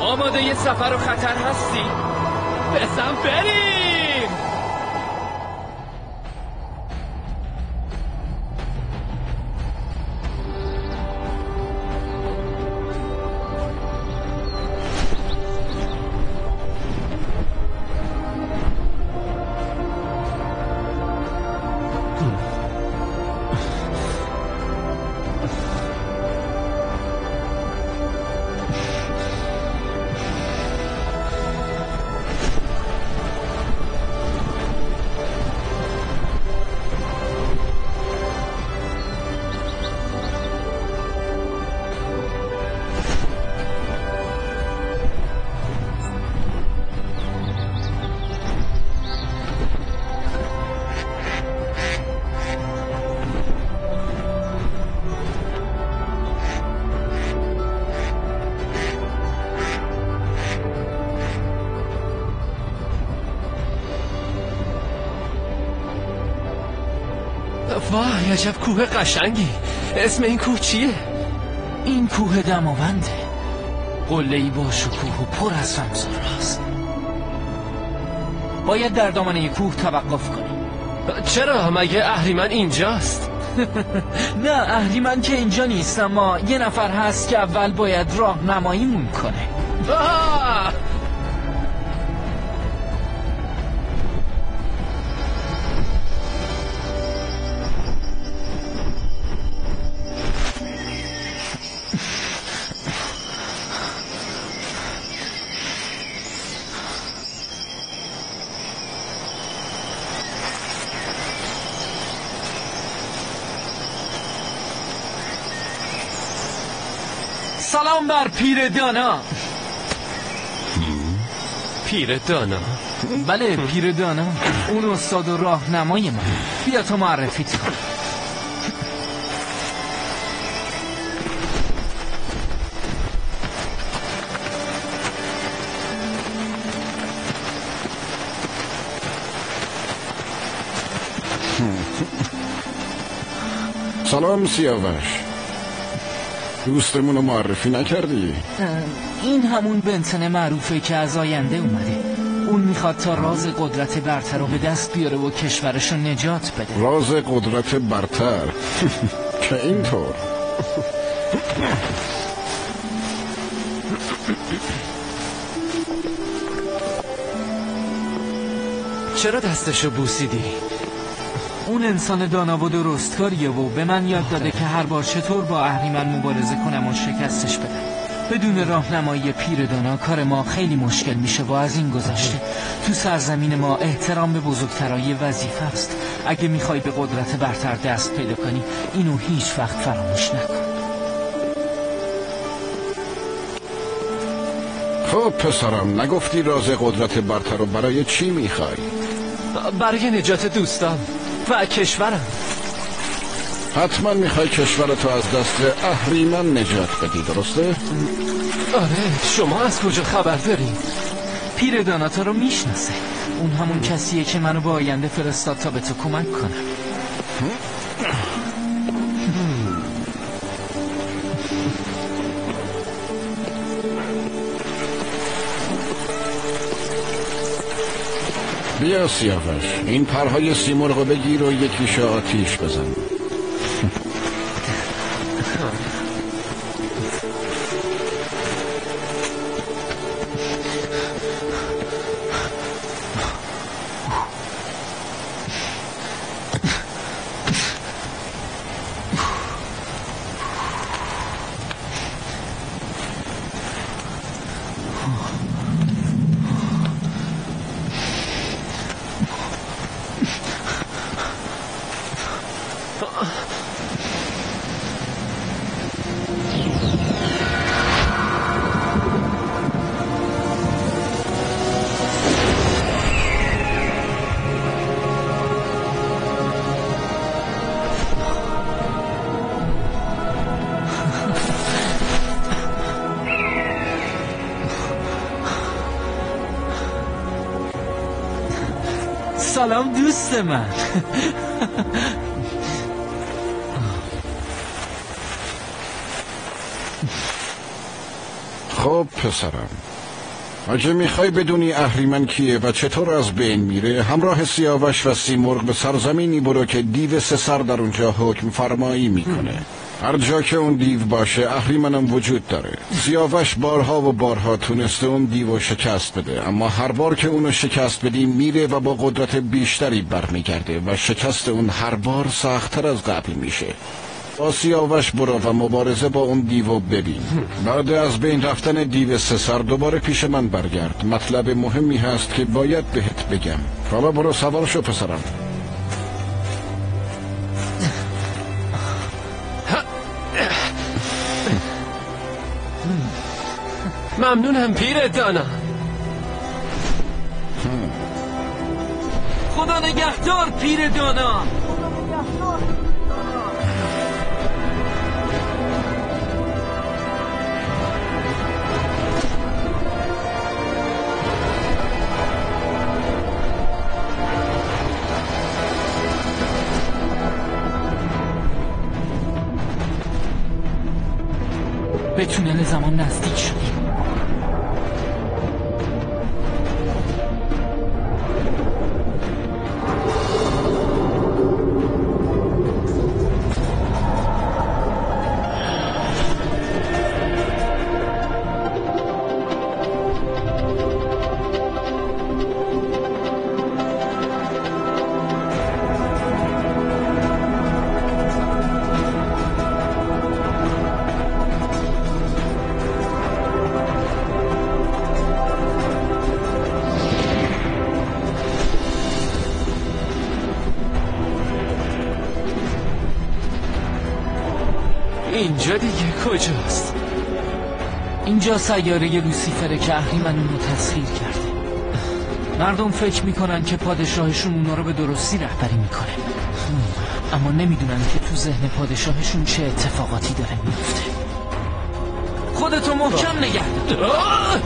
آماده یه سفر و خطر هستی؟ بسم بریم. واه عجب کوه قشنگی. اسم این کوه چیه؟ این کوه دماونده، قله‌ای با شکوه و پر از رمزارهاست. باید در دامنه کوه توقف کنیم. چرا؟ مگه اهریمن اینجاست؟ نه، اهریمن که اینجا نیست، اما یه نفر هست که اول باید راهنماییمون کنه. سلام بر پیر دانا. پیر دانا؟ بله، پیر دانا، اون استاد و راهنمای من. بیا تو معرفیت کن. سلام سیاوش، دوستمونو معرفی نکردی؟ این همون بنتن معروفه که از آینده اومده. اون میخواد تا راز قدرت برتر رو به دست بیاره و کشورشو نجات بده. راز قدرت برتر؟ که اینطور؟ چرا دستشو بوسیدی؟ اون انسان دانا و درستکاریه و به من یاد داده که هر بار چطور با اهریمن مبارزه کنم و شکستش بدم. بدون راهنمایی پیر دانا کار ما خیلی مشکل میشه و از این گذشته تو سرزمین ما احترام به بزرگترای وظیفه است. اگه میخوای به قدرت برتر دست پیدا کنی اینو هیچ وقت فراموش نکن. خب پسرم، نگفتی راز قدرت برتر رو برای چی میخوای؟ برای نجات دوستان و کشورم. حتما میخوای کشورتو از دست اهریمن نجات بدی، درسته؟ آره، شما از کجا خبر داری؟ پیر داناتا رو میشناسه. اون همون کسیه که منو به آینده فرستاد تا به تو کمک کنم. بیا سیاوش، این پرهای سیمرغ بگیر و یکیشو آتیش بزن. سلام دوست من. خب پسرم، اگه میخوای بدونی اهریمن کیه و چطور از بین میره، همراه سیاوش و سیمرغ به سرزمینی برو که دیو سه سر در اونجا حکم فرمایی میکنه. هر جا که اون دیو باشه اهریمنم وجود داره. سیاوش بارها و بارها تونسته اون دیو شکست بده، اما هر بار که اونو شکست بدی میره و با قدرت بیشتری برمیگرده و شکست اون هر بار سخت‌تر از قبل میشه. با سیاوش برو و مبارزه با اون دیو ببین. بعد از بین رفتن دیو سه سر دوباره پیش من برگرد. مطلب مهمی هست که باید بهت بگم. حالا برو سوار شو پسرم. ممنونم پیر دانا. خدا نگهدار پیر دانا. به تونل زمان نزدیک شدیم. اینجا دیگه کجاست؟ اینجا سیاره لوسیفره که اهریمن اونو تسخیر کرده. مردم فکر میکنن که پادشاهشون اونا رو به درستی رهبری میکنه، اما نمیدونن که تو ذهن پادشاهشون چه اتفاقاتی داره میفته. خودتو محکم نگه دار.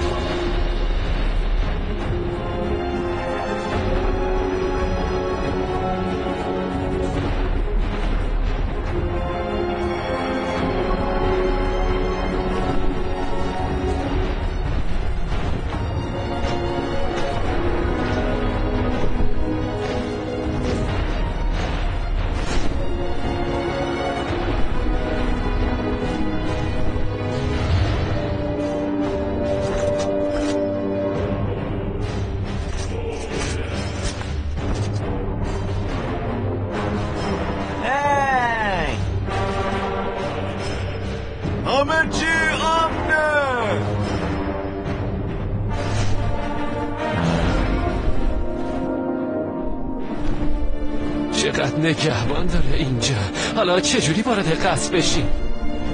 چقدر نگهبان داره اینجا. حالا چجوری وارد قصر بشیم؟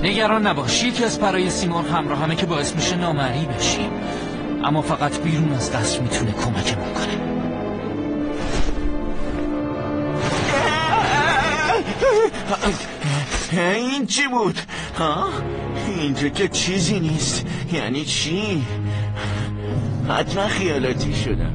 نگران نباش، یکی از پرای سیمور همراه همه که باعث میشه نامرئی بشیم، اما فقط بیرون از قصر میتونه کمکمون کنه. این چی بود؟ ها؟ اینجا که چیزی نیست. یعنی چی؟ حتما خیالاتی شدم.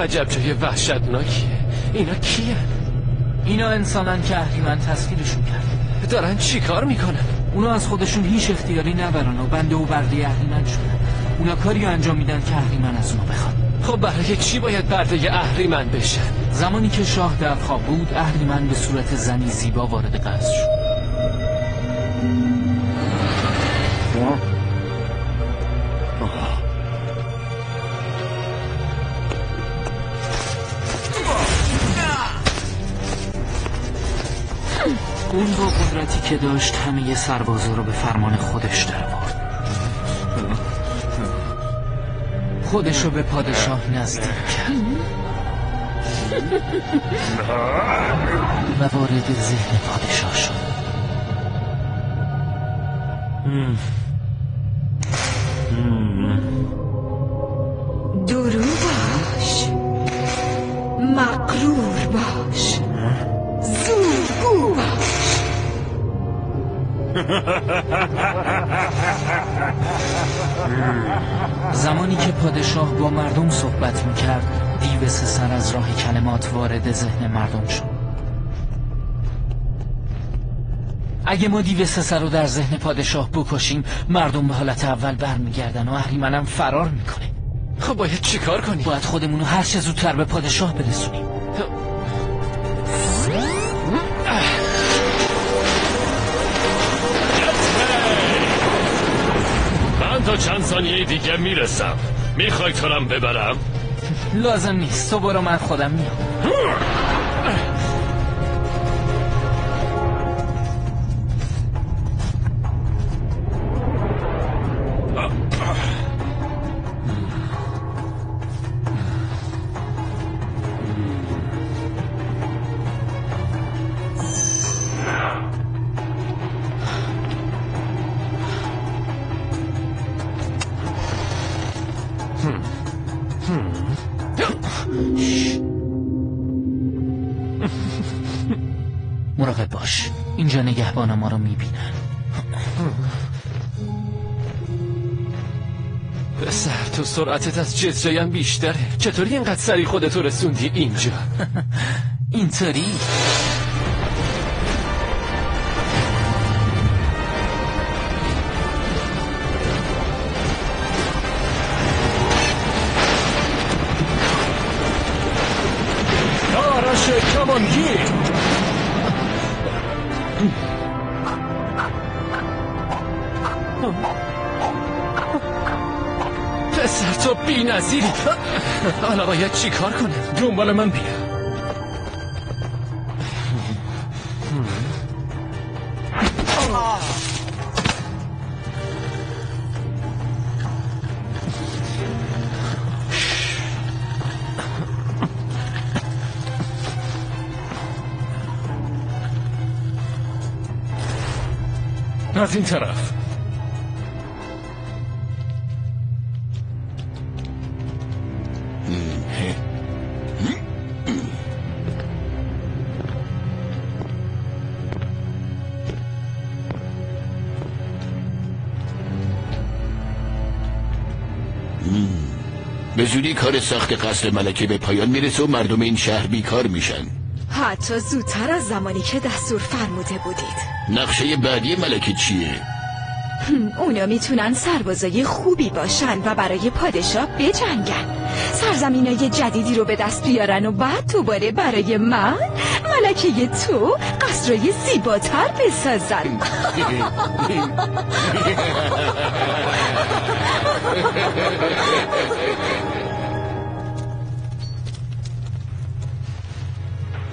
عجب جای وحشتناکیه. اینا کیه؟ اینا انسانن که اهریمن تسخیرشون کرد. دارن چی کار میکنن؟ اونا از خودشون هیچ اختیاری ندارن و بنده و برده اهریمن شدن. اونا کاری انجام میدن که اهریمن از اونا بخواد. خب برای چی باید برده اهریمن بشن؟ زمانی که شاه در خواب بود، اهریمن به صورت زنی زیبا وارد قصر شد. اون با قدرتی که داشت همه سربازا رو به فرمان خودش در آورد. خودش رو به پادشاه نزدیک کرد و وارد ذهن پادشاه شد. درو باش، مغرور باش، زورگو باش. زمانی که پادشاه با مردم صحبت میکرد، دیو سه سر از راه کلمات وارد ذهن مردم شد. اگه ما دیو سه سر رو در ذهن پادشاه بکشیم، مردم به حالت اول برمیگردن و اهریمنم فرار میکنه. خب باید چی کار کنیم؟ باید خودمون رو هر چه زودتر به پادشاه برسونیم. من تا چند ثانیه دیگه میرسم. میخوای تو رم ببرم؟ لازم نیست، تو برو، من خودم میام. باش، اینجا نگهبان ما رو میبینن. پسر تو سرعتت از جزجایم بیشتره، چطوری اینقدر سریع خودتو رسوندی اینجا؟ اینطوری آرش کمانگیر پسر تو بی نظیری. حالا باید چی کار کنم؟ دنبال من بیا. از این طرف. به زودی کار سخت قصر ملکه به پایان میرسه و مردم این شهر بیکار میشن. حتی زودتر از زمانی که دستور فرموده بودید. نقشه بعدی ملکه چیه؟ اونا میتونن سربازای خوبی باشن و برای پادشاه بجنگن، سرزمینای جدیدی رو به دست بیارن و بعد دوباره برای من ملکه تو قصرای زیباتر بسازن.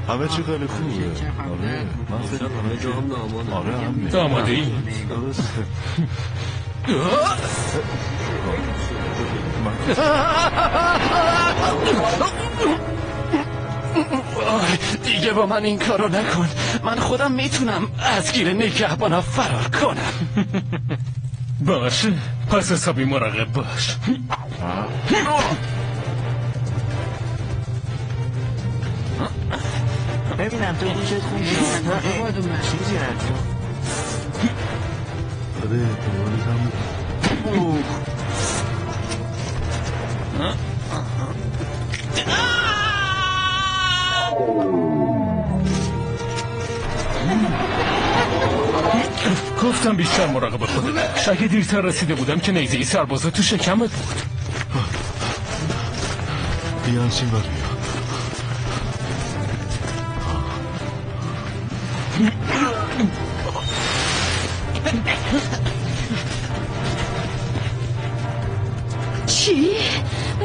همه چی خیلی خوبه. من فکر کنم آماده ای؟ دیگه با من این کارو نکن. من خودم میتونم از گیر نگهبانا فرار کنم. باشه، پس حسابی مراقب باش. ببینم تو گوشت خون چیزی نکن. گفتم بیشتر مراقب خودت باش. اگه دیرتر رسیده بودم که نیزه سربازا تو شکمت بود. بیان سین بار بیا. چی؟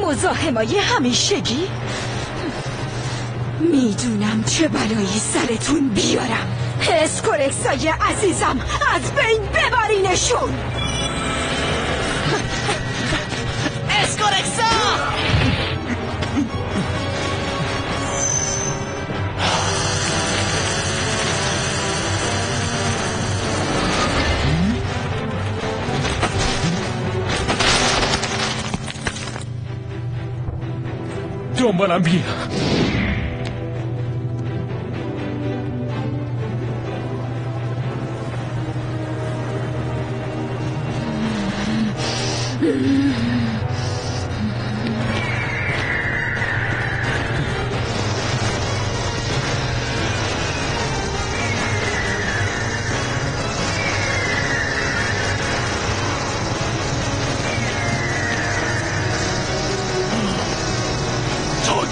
مزاحمای همیشگی؟ میدونم چه بلایی سرتون بیارم. اسکورکسای عزیزم، از بین ببرینشون. اسکورکسا! دنبالم بیا.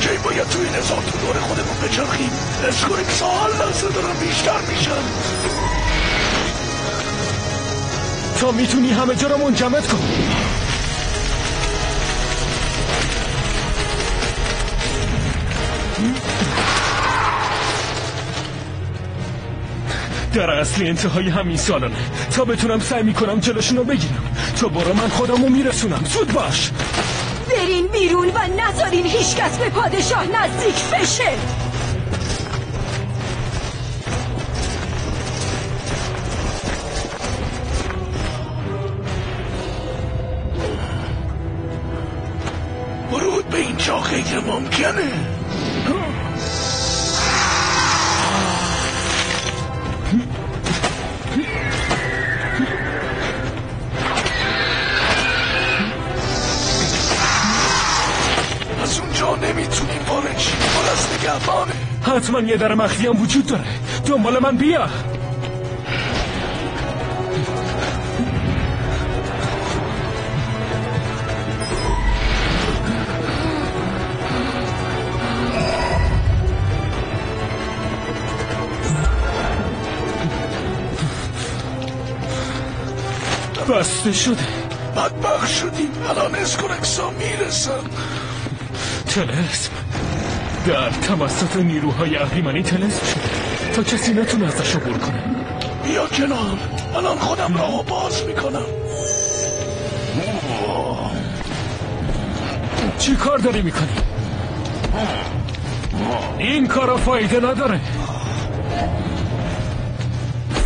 کی باید توی نظام تو دور خودمون بچرخیم؟ اسکورکسا هر لحظه دارن بیشتر میشن. تا میتونی همه جا رو منجمد کن. در اصلی انتهای همین سالانه. تا بتونم سعی میکنم جلوشون رو بگیرم. تو برو، من خودمو میرسونم. زود باش. برین بیرون و نذارین هیچ کس به پادشاه نزدیک بشه. ورود به اینجا غیر ممکنه. حتما یه در مخفی هم وجود داره. دنبال من بیا. بسته شده. بدبخت شدیم. الان اسکورکسا میرسن. طلسم در توسط نیروهای اهریمنی طلسم شده تا کسی نتونه ازش عبور کنه. بیا کنار. الان خودم راهو باز میکنم. چی کار داری میکنی؟ این کارا فایده نداره.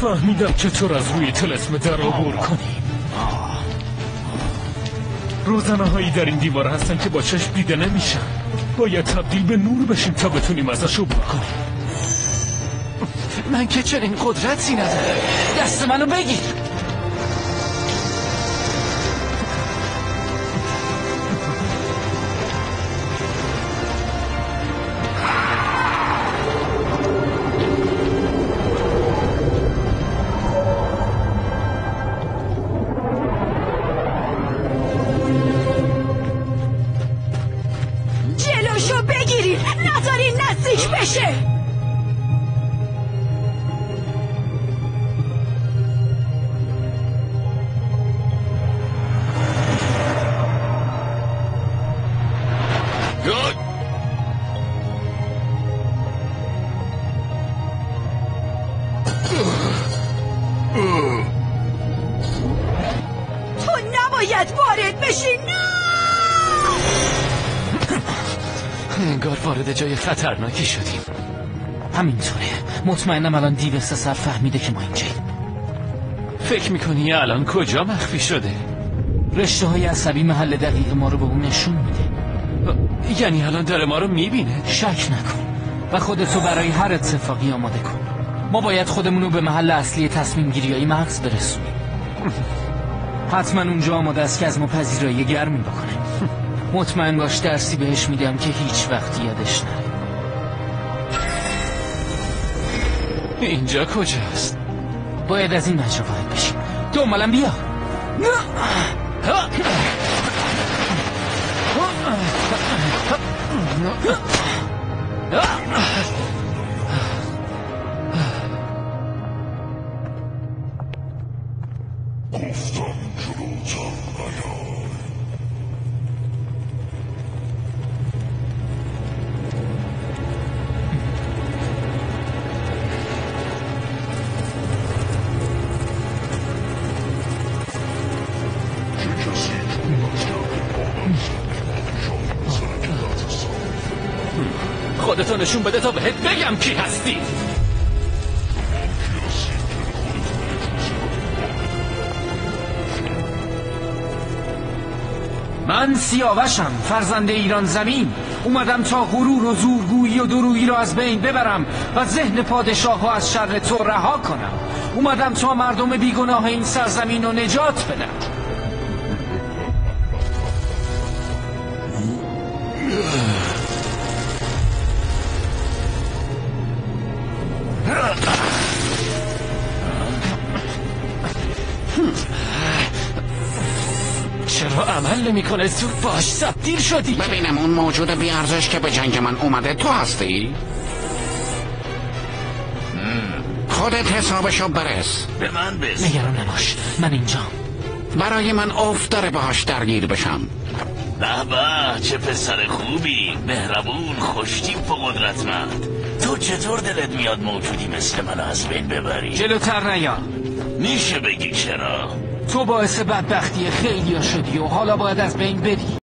فهمیدم چطور از روی طلسم در عبور کنی. روزنه هایی در این دیوار هستن که با چشم دیده نمیشن. باید تبدیل به نور بشیم تا بتونیم ازش عبور کنیم. من که چنین قدرتی ندارم. دست منو بگیر. انگار وارد جای خطرناکی شدیم. همینطوره. مطمئنم الان دیو سر فهمیده که ما اینجاییم. فکر میکنی الان کجا مخفی شده؟ رشته های عصبی محل دقیق ما رو به اون نشون میده. یعنی الان داره ما رو میبینه؟ شک نکن و خودتو برای هر اتفاقی آماده کن. ما باید خودمون رو به محل اصلی تصمیم گیریای مغز برسونیم. حتما اونجا آماده است که از ما پذیرایی گرمی بکنه. مطمئن باش درسی بهش میدم که هیچ وقت یادش نره. اینجا کجاست؟ باید از این مجرا وارد بشیم. دنبالم بیا. خودتو نشون بده تا بهت بگم کی هستی. من سیاوشم، فرزند ایران زمین. اومدم تا غرور و زورگویی و درویی رو از بین ببرم و ذهن پادشاه ها از شر تو رها کنم. اومدم تا مردم بیگناه این سرزمین رو نجات بدم. چرا عمل نمی کنه؟ تو باش تبدیل شدی. ببینم اون موجود بیارزش که به جنگ من اومده تو هستی؟ خودت حسابشو برس. به من بس. نگران نباش، من اینجام. برای من افت داره باهاش درگیر بشم. به به، چه پسر خوبی، مهربون، خوشتیپ و قدرتمند. تو چطور دلت میاد موجودی مثل منو از بین ببری؟ جلوتر نیا. میشه بگی چرا؟ تو باعث بدبختی خیلیا شدی و حالا باید از بین بری.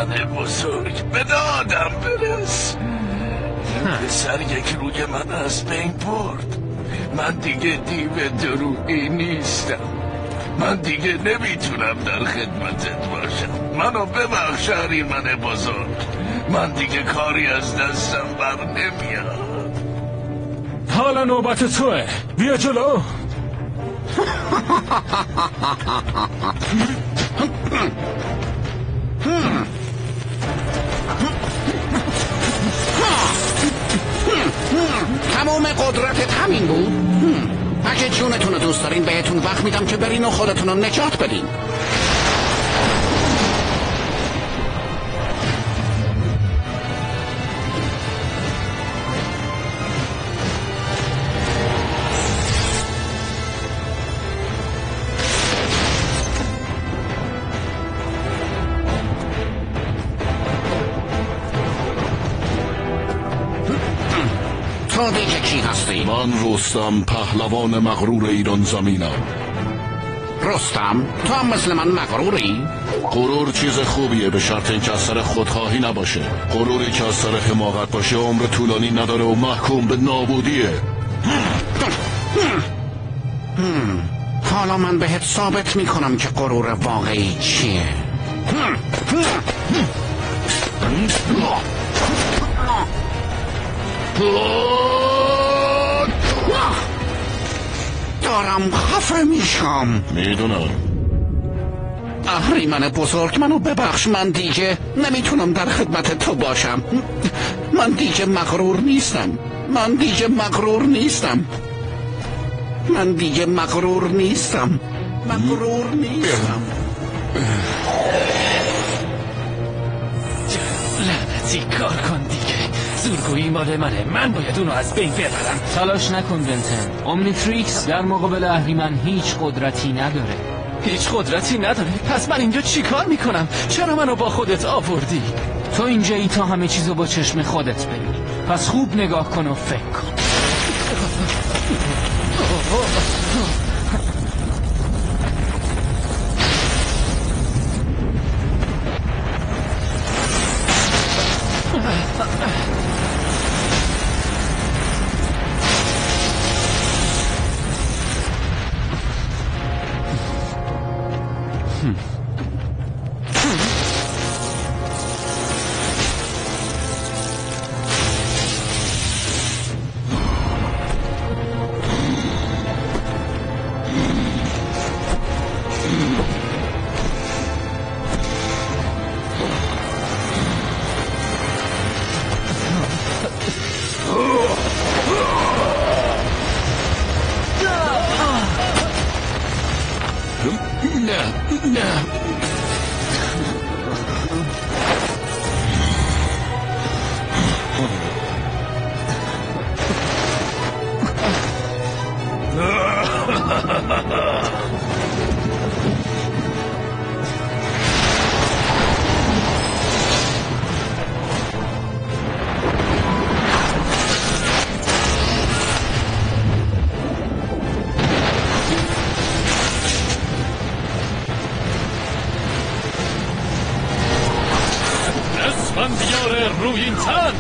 زن بزرگ به دادم برس. پسر یک روی من از بین برد. من دیگه دیو دروغی نیستم. من دیگه نمیتونم در خدمتت باشم. منو ببخش اهریمن بزرگ. من دیگه کاری از دستم بر نمیاد. حالا نوبت توه. بیا جلو. تمام قدرتت همین بود؟ اگه جونتون رو دوست دارین بهتون وقت میدم که برین و خودتون رو نجات بدین. تو دیگه کی هستی؟ من رستم، پهلوان مغرور ایران زمینم. رستم؟ تو هم مثل من مغروری؟ غرور چیز خوبیه به شرط اینکه از سر خودخواهی نباشه. غروری که از سر حماقت باشه عمر طولانی نداره و محکوم به نابودیه. حالا من بهت ثابت میکنم که غرور واقعی چیه. دارم خفه میشم. میدونم. اهریمن بزرگ منو ببخش. من دیگه نمیتونم در خدمت تو باشم. من دیگه مغرور نیستم. من دیگه مغرور نیستم. من دیگه مغرور نیستم. مغرور نیستم. لعنتی کار کن دیگه. زورگویی مال منه. من باید اونو از بین ببرم. تلاش نکن بنتن. اومنیتریکس در مقابل اهریمن هیچ قدرتی نداره. هیچ قدرتی نداره؟ پس من اینجا چی کار میکنم؟ چرا منو با خودت آوردی؟ تو اینجایی تا همه چیزو با چشم خودت ببینی. پس خوب نگاه کن و فکر کن. اسفندیار رویین تن.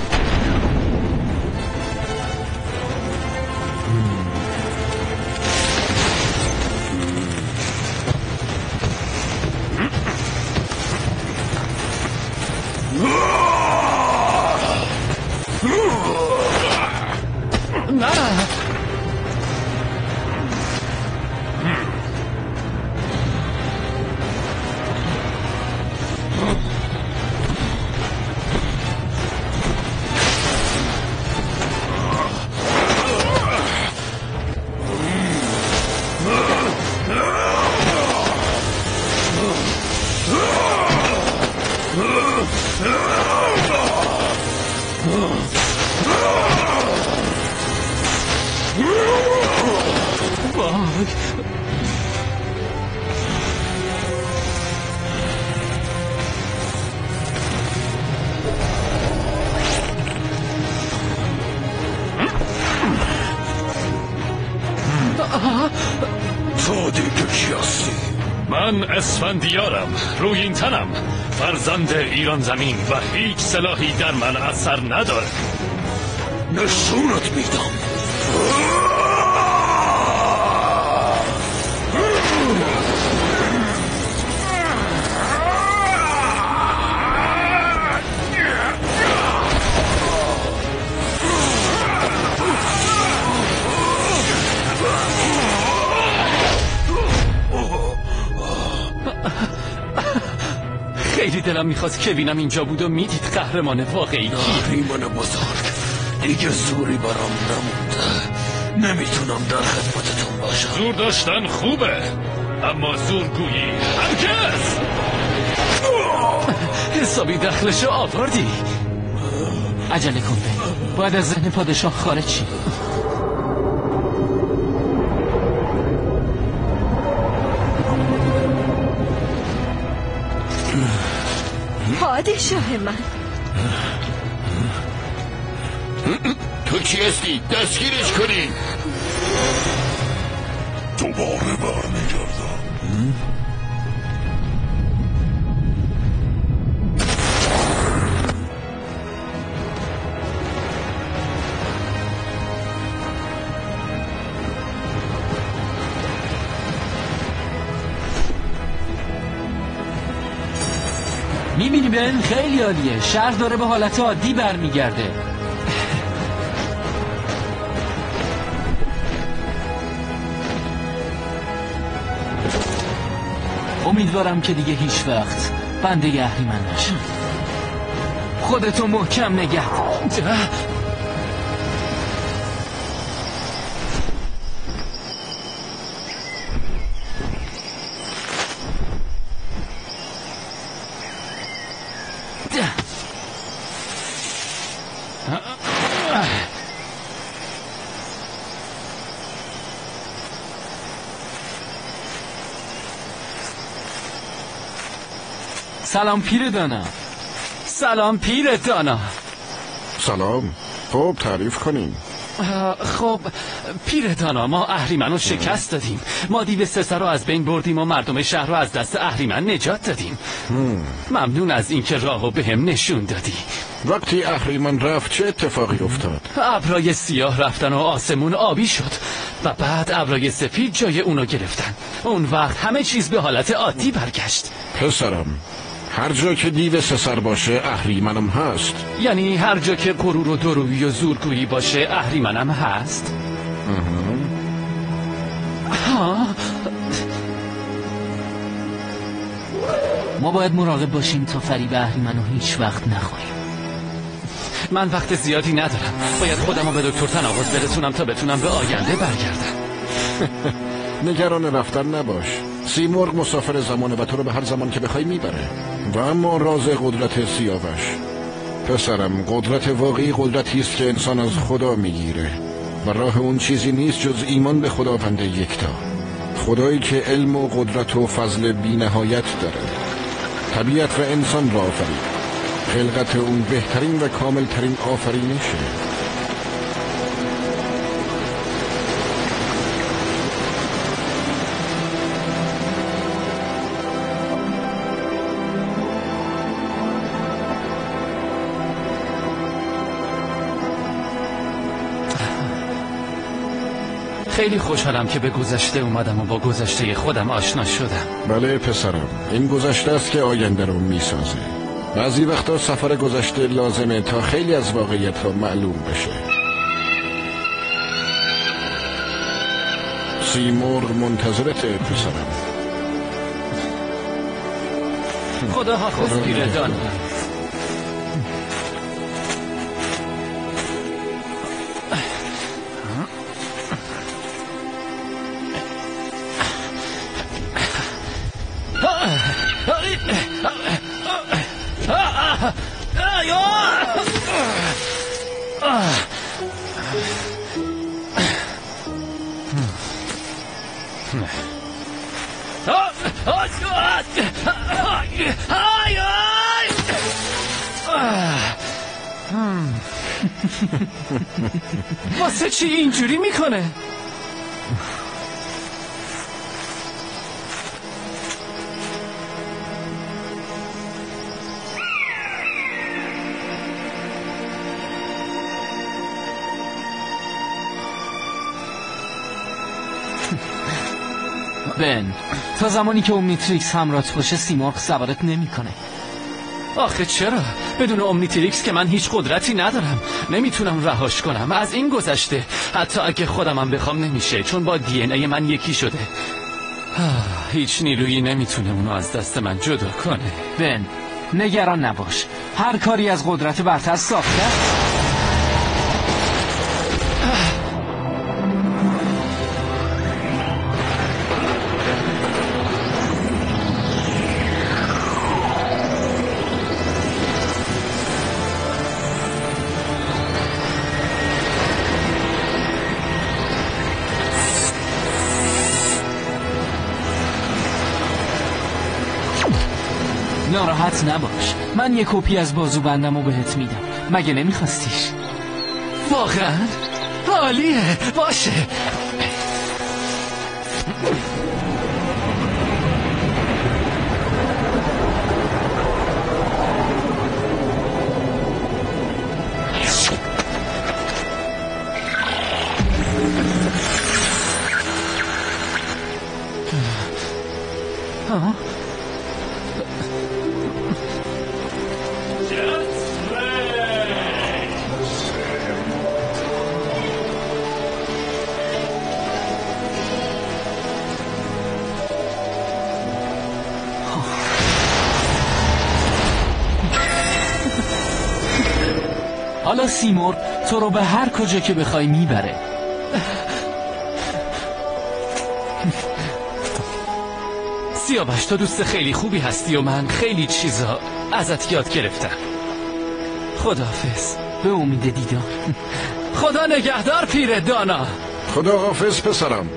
تو دیگه کی هستی؟ من من اسفندیارم، رویینتنم، فرزند ایران زمین و هیچ سلاحی در من اثر نداره. نشونت میدم. خیلی دلم میخواست کوینم اینجا بود و میدید قهرمان واقعی کی. قهرمان بزرگ، دیگه زوری برام نمونده. نمیتونم در خدمتتون باشم. زور داشتن خوبه، اما زورگویی هرگز. حسابی دخلشو آوردی. عجله کن بین، باید از ذهن پادشاه خارج شی. پادشاه من، تو کی هستی؟ دستگیرش کنی. دوباره برمیگردم. میبینی بن؟ خیلی عالیه. شهر داره به حالت عادی برمیگرده. امیدوارم که دیگه هیچ وقت بنده اهریمن نشم. خودتو محکم نگه دار. سلام پیر دانا. سلام پیر دانا. سلام. خب تعریف کنیم. خب پیر دانا، ما اهریمن رو شکست دادیم. ما دیو سسر رو از بین بردیم و مردم شهر رو از دست اهریمن نجات دادیم. ممنون از اینکه راهو بهم نشون دادی. وقتی اهریمن رفت چه اتفاقی افتاد؟ ابرای سیاه رفتن و آسمون آبی شد و بعد ابرای سفید جای اونو گرفتن. اون وقت همه چیز به حالت عادی برگشت. پسرم، هر جا که دیو سسر باشه اهریمنم هست. یعنی هر جا که غرور و درویی و زورگویی باشه اهریمنم هست؟ ما باید مراقب باشیم تا فریب اهریمنو هیچ وقت نخوریم. من وقت زیادی ندارم، باید خودم رو به دکتر تناقض برسونم تا بتونم به آینده برگردم. نگران رفتن نباش. سیمرغ مسافر زمانه و تو رو به هر زمان که بخوای میبره. و اما راز قدرت سیاوش، پسرم، قدرت واقعی قدرتی است که انسان از خدا میگیره و راه اون چیزی نیست جز ایمان به خداوند یکتا، خدایی که علم و قدرت و فضل بی نهایت داره. طبیعت و انسان را آفرید. خلقت اون بهترین و کاملترین آفرینشه. خیلی خوشحالم که به گذشته اومدم و با گذشته خودم آشنا شدم. بله پسرم، این گذشته است که آینده رو میسازه. بعضی وقتا سفر گذشته لازمه تا خیلی از واقعیت را معلوم بشه. سیمرغ منتظرته پسرم. خدا حافظ پیردان. واسه چی اینجوری میکنه؟ بن، تا زمانی که اومنیتریکس همراهت باشه سیمرغ سوارت نمیکنه. آخه چرا؟ بدون اومنیتریکس که من هیچ قدرتی ندارم، نمیتونم رهاش کنم. از این گذشته حتی اگه خودمم بخوام نمیشه، چون با دی ان ای من یکی شده. هیچ نیرویی نمیتونه اونو از دست من جدا کنه. بن، نگران نباش، هر کاری از قدرت برتر ساخته. ناراحت نباش، من یک کپی از بازوبندم رو بهت میدم. مگه نمیخواستیش؟ واقعا؟ عالیه، باشه. حالا سیمرغ تو رو به هر کجا که بخوای میبره. سیاوش، تو دوست خیلی خوبی هستی و من خیلی چیزا ازت یاد گرفتم. خداحافظ. به امید دیدار. خدا نگهدار پیر دانا. خداحافظ پسرم.